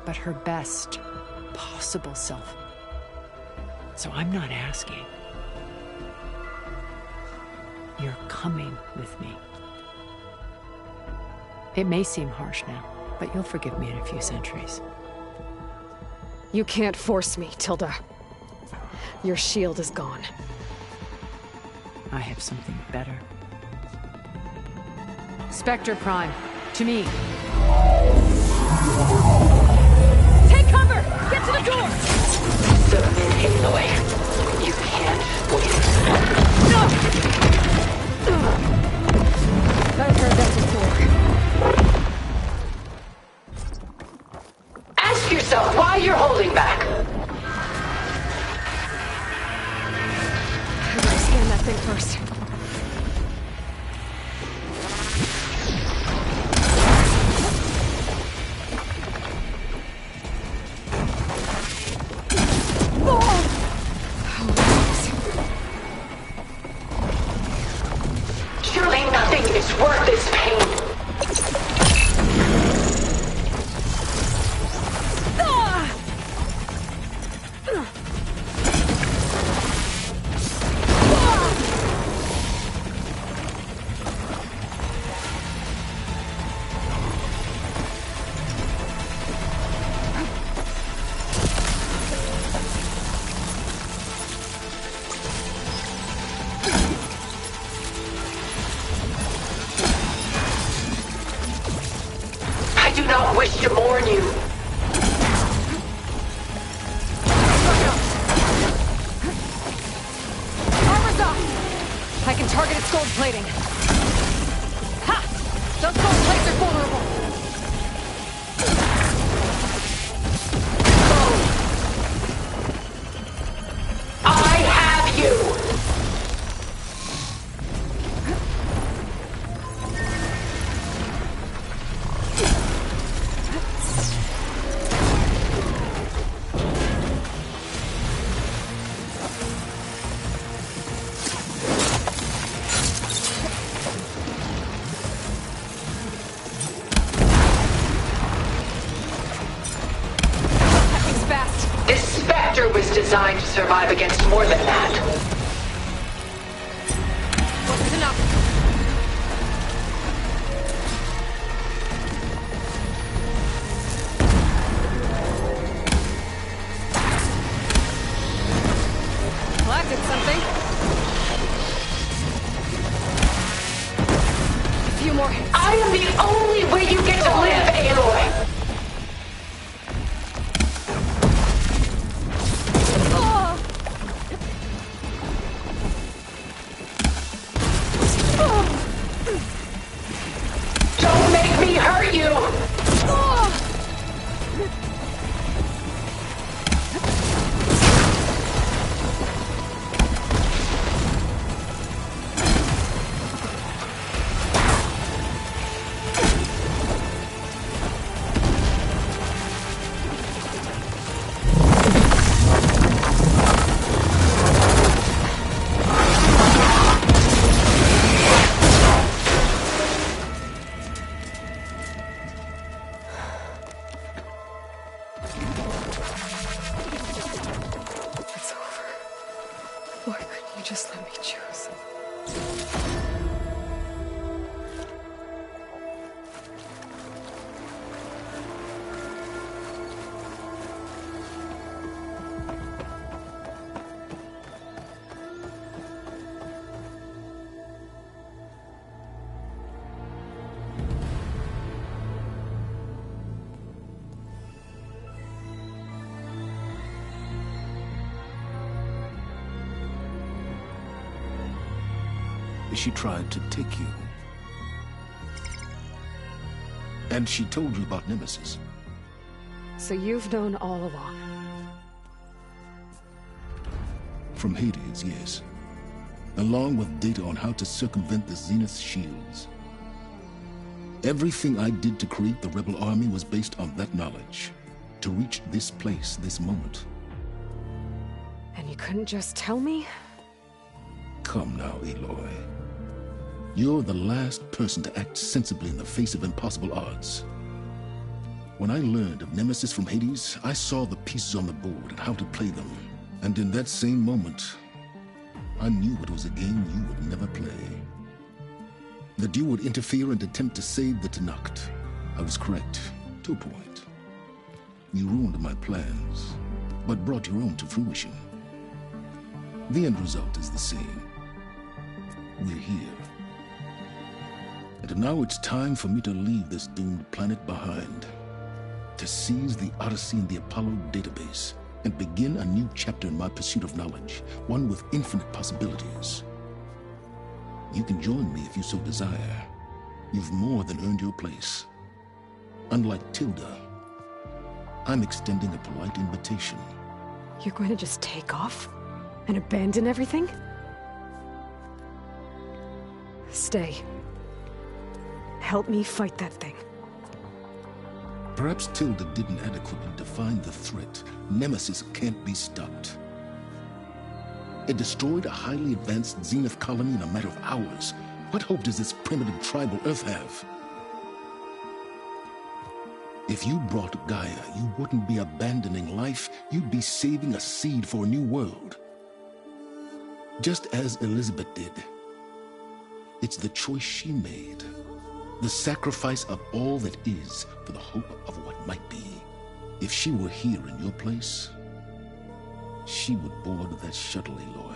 but her best possible self. So I'm not asking. You're coming with me. It may seem harsh now, but you'll forgive me in a few centuries. You can't force me, Tilda. Your shield is gone. I have something better. Spectre Prime, to me. Take cover! Get to the door! Submit, Aloy. You can't win. I've heard that before. Ask yourself why you're holding back. I gotta scan that thing first. Surely nothing is worth this pain. I do not wish to mourn you. Armor's off! I can target its gold plating. Ha! Those gold plates are vulnerable. I have you. This Spectre was designed to survive against more than that. Wasn't enough. Just let me choose. She tried to take you. And she told you about Nemesis. So you've known all along? From Hades, yes. Along with data on how to circumvent the Zenith shields. Everything I did to create the Rebel army was based on that knowledge. To reach this place, this moment. And you couldn't just tell me? Come now, Aloy. You're the last person to act sensibly in the face of impossible odds. When I learned of Nemesis from Hades, I saw the pieces on the board and how to play them. And in that same moment, I knew it was a game you would never play. That you would interfere and attempt to save the Tenakth. I was correct, to a point. You ruined my plans, but brought your own to fruition. The end result is the same. We're here. And now it's time for me to leave this doomed planet behind. To seize the Odyssey and the Apollo database, and begin a new chapter in my pursuit of knowledge, one with infinite possibilities. You can join me if you so desire. You've more than earned your place. Unlike Tilda, I'm extending a polite invitation. You're going to just take off? And abandon everything? Stay. Help me fight that thing. Perhaps Tilda didn't adequately define the threat. Nemesis can't be stopped. It destroyed a highly advanced Zenith colony in a matter of hours. What hope does this primitive tribal Earth have? If you brought Gaia, you wouldn't be abandoning life, you'd be saving a seed for a new world. Just as Elizabeth did. It's the choice she made. The sacrifice of all that is for the hope of what might be. If she were here in your place, she would board that shuttle, Aloy.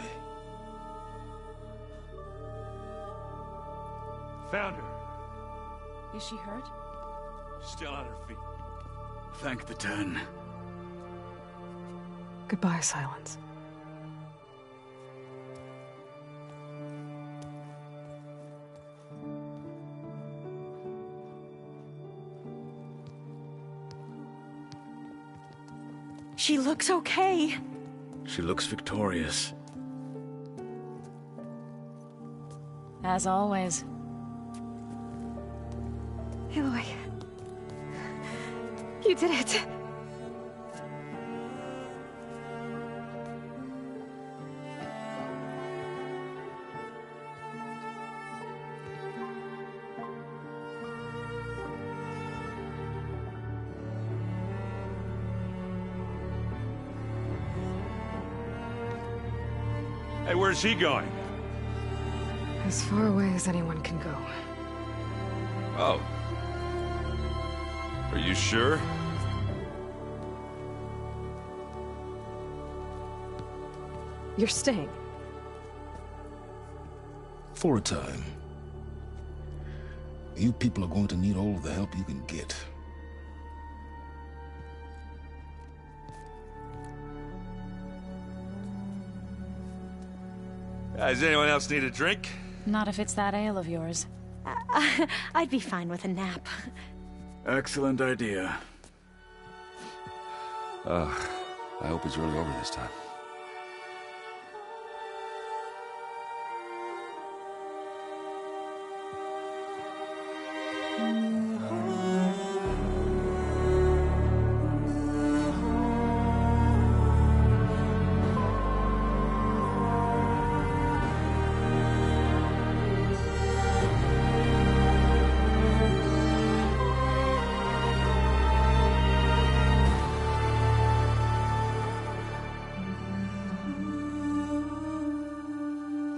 Found her. Is she hurt? Still on her feet. Thank the Ten. Goodbye, Silence. She looks okay. She looks victorious. As always. Aloy. You did it. Hey, where's he going? As far away as anyone can go. Oh. Are you sure? You're staying. For a time. You people are going to need all of the help you can get. Does anyone else need a drink? Not if it's that ale of yours. I'd be fine with a nap. Excellent idea. I hope it's really over this time.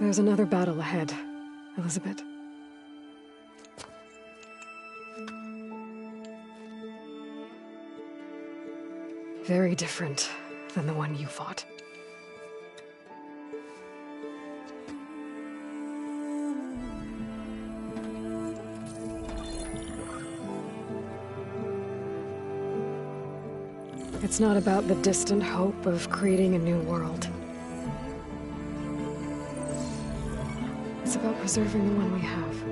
There's another battle ahead, Elizabeth. Very different than the one you fought. It's not about the distant hope of creating a new world. It's about preserving the one we have.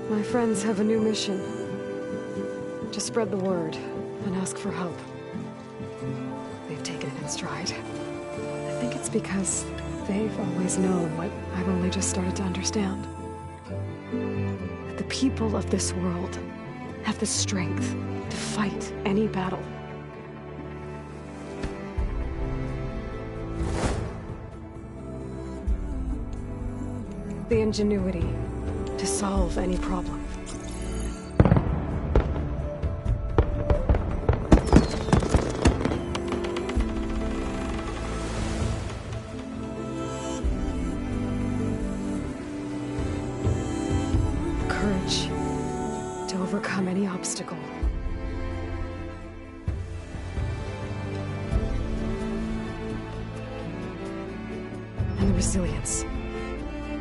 My friends have a new mission. To spread the word and ask for help. They've taken it in stride. I think it's because they've always known what I've only just started to understand. That the people of this world have the strength to fight any battle. The ingenuity to solve any problem. The courage to overcome any obstacle. And the resilience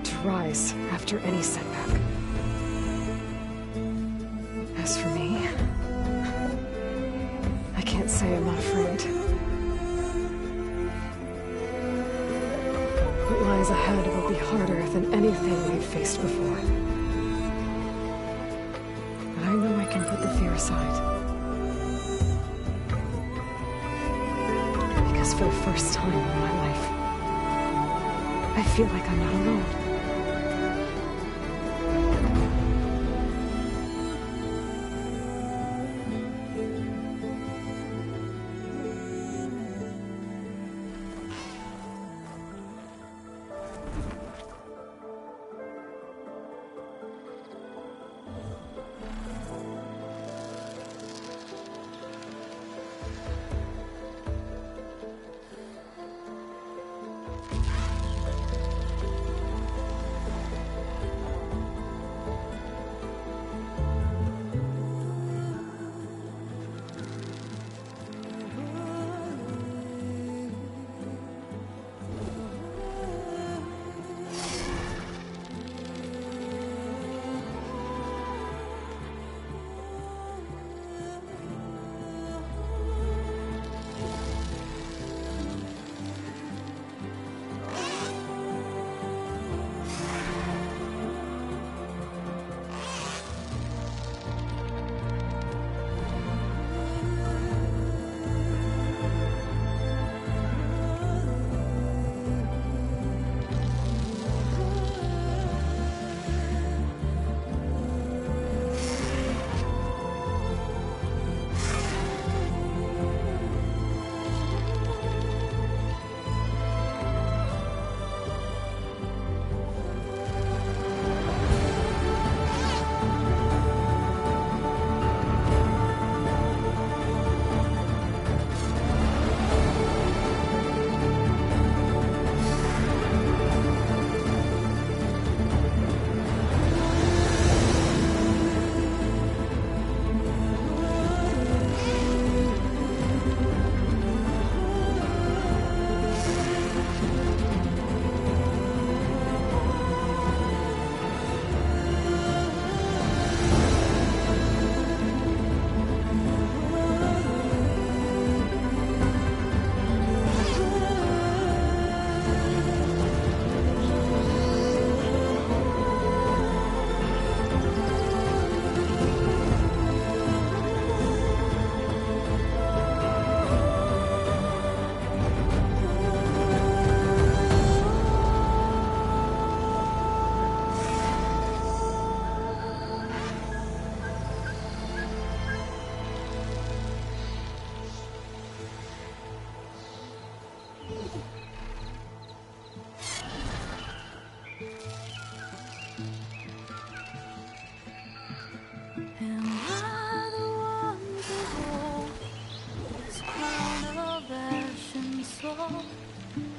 to rise after any setback. As for me, I can't say I'm not afraid. What lies ahead will be harder than anything we've faced before. But I know I can put the fear aside. Because for the first time in my life, I feel like I'm not alone.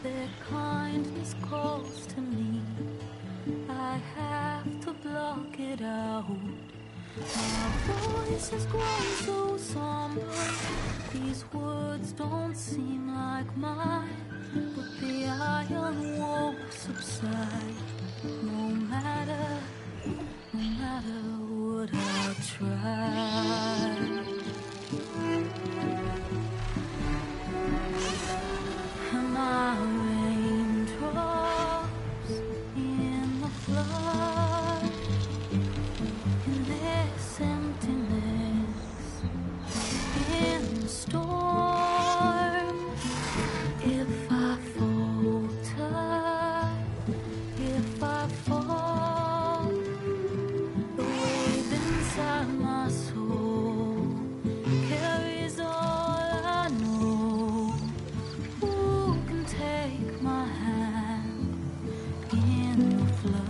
Their kind face has grown so somber. These words don't seem like mine, but the iron won't subside. No matter what I try. And my raindrops in the flood, in this emptiness, in the storm. If I falter, if I fall, the wave inside my soul carries all I know. Who can take my hand in the flood?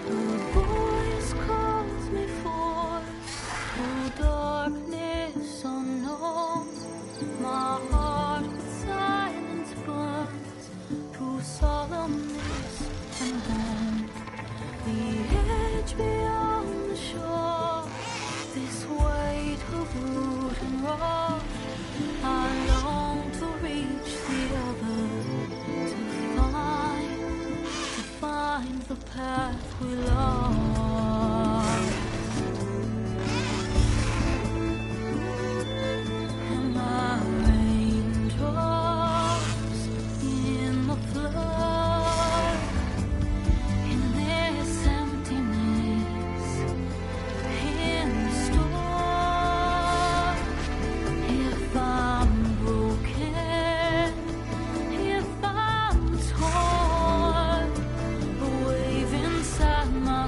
The voice calls me forth through darkness unknown. My heart with silence burns through solemnness and home. The edge beyond the shore, this weight of root and rock. I long to reach the other, to find the path we lost. And my raindrops in the flood, in this emptiness, in the storm. If I'm broken, if I'm torn, the wave inside my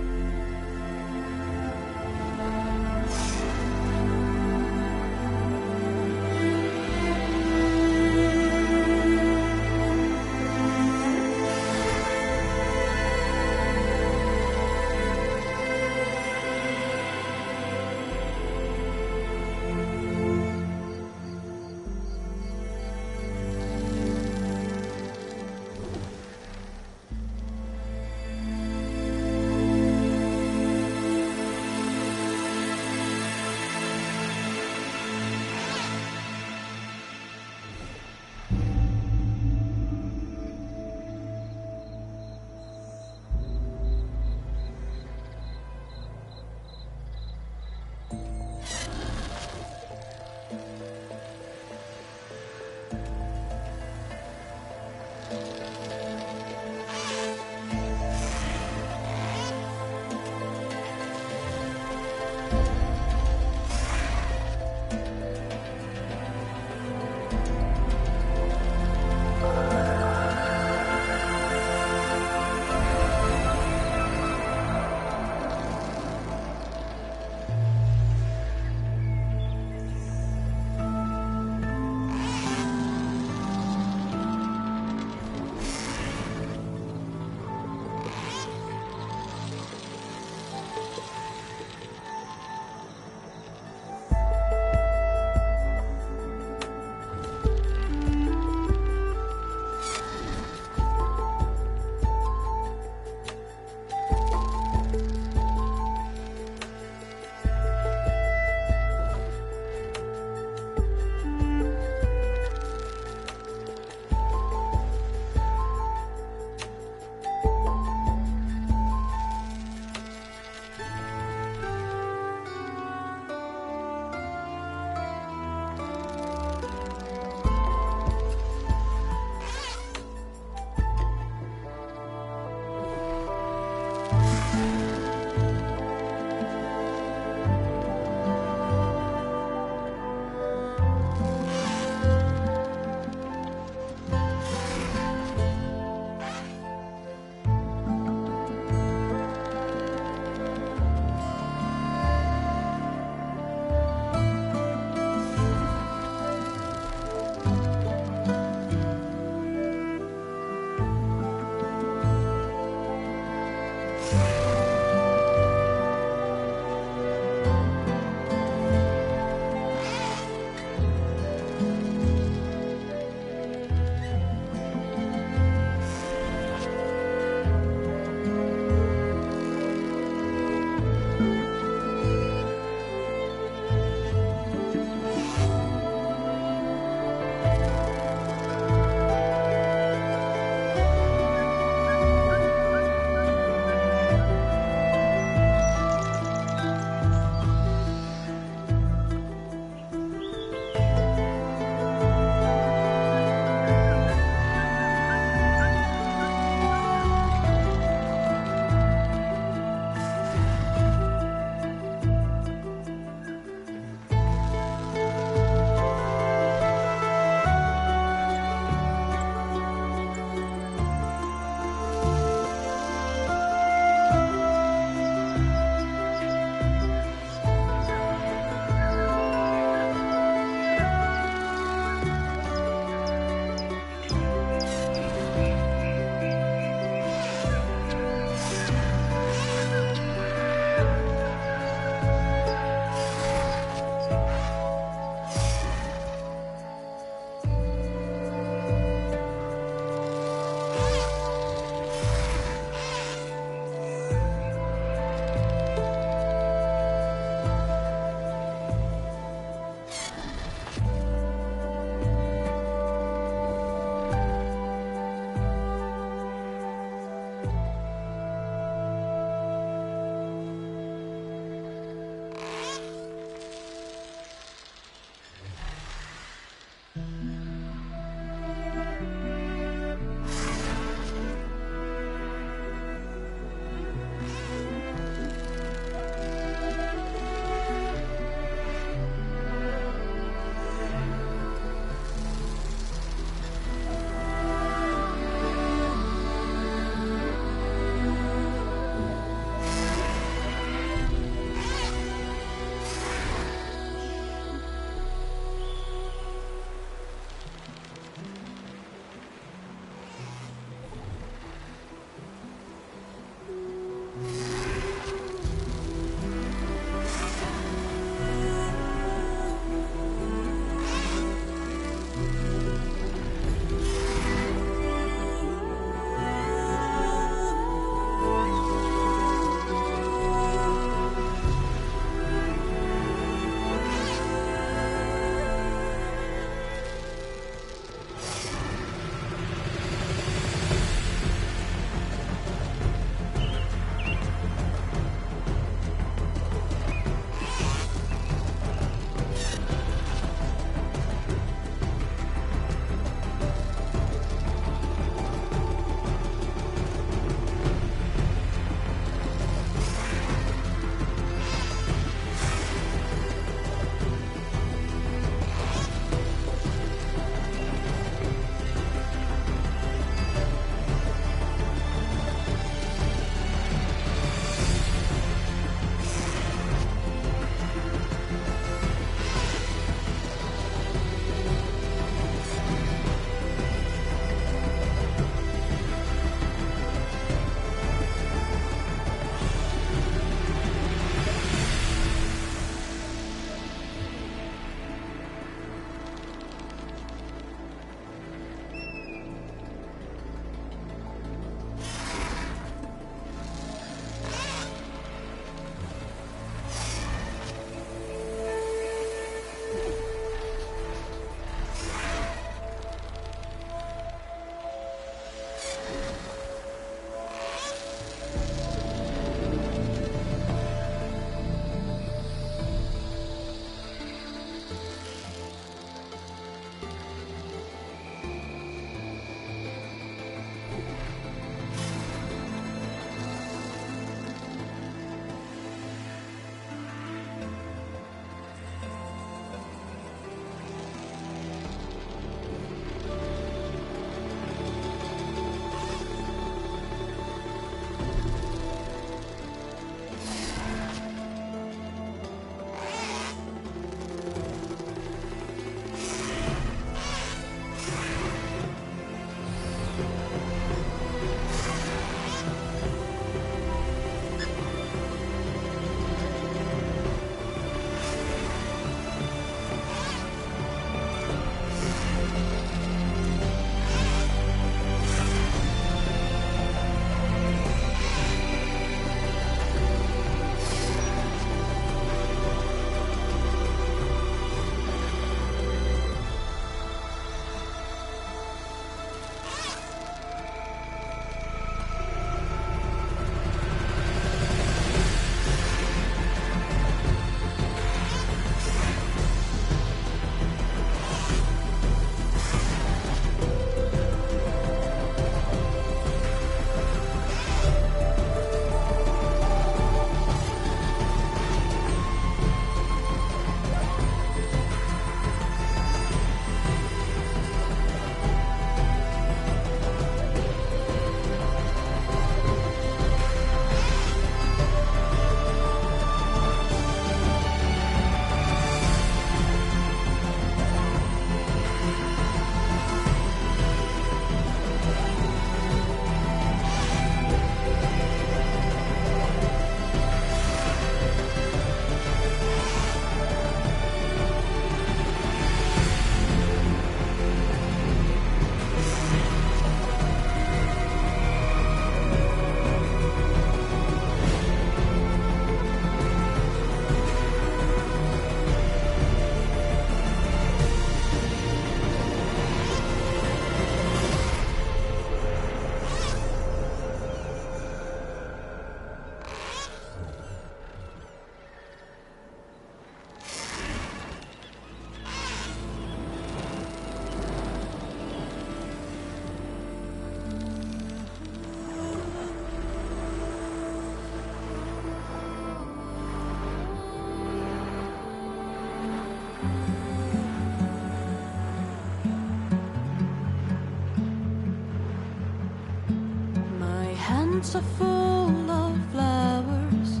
hands are full of flowers,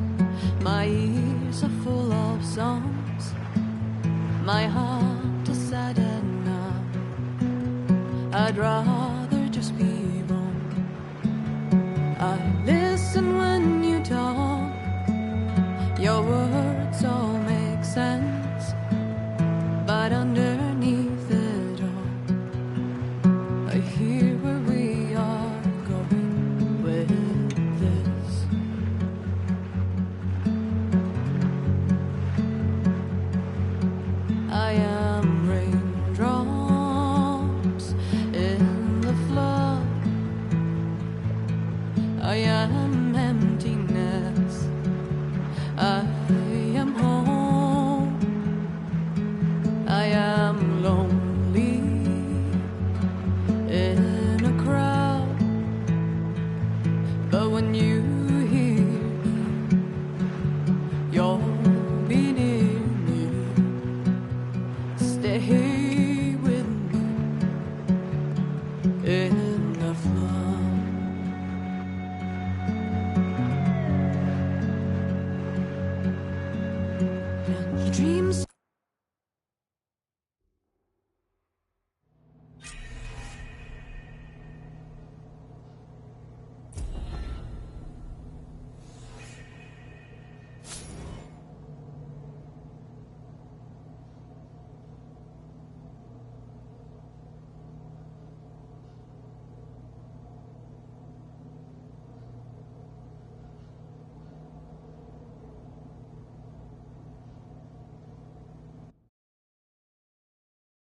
my ears are full of songs, my heart is sad and numb. I'd rather just be wrong. I live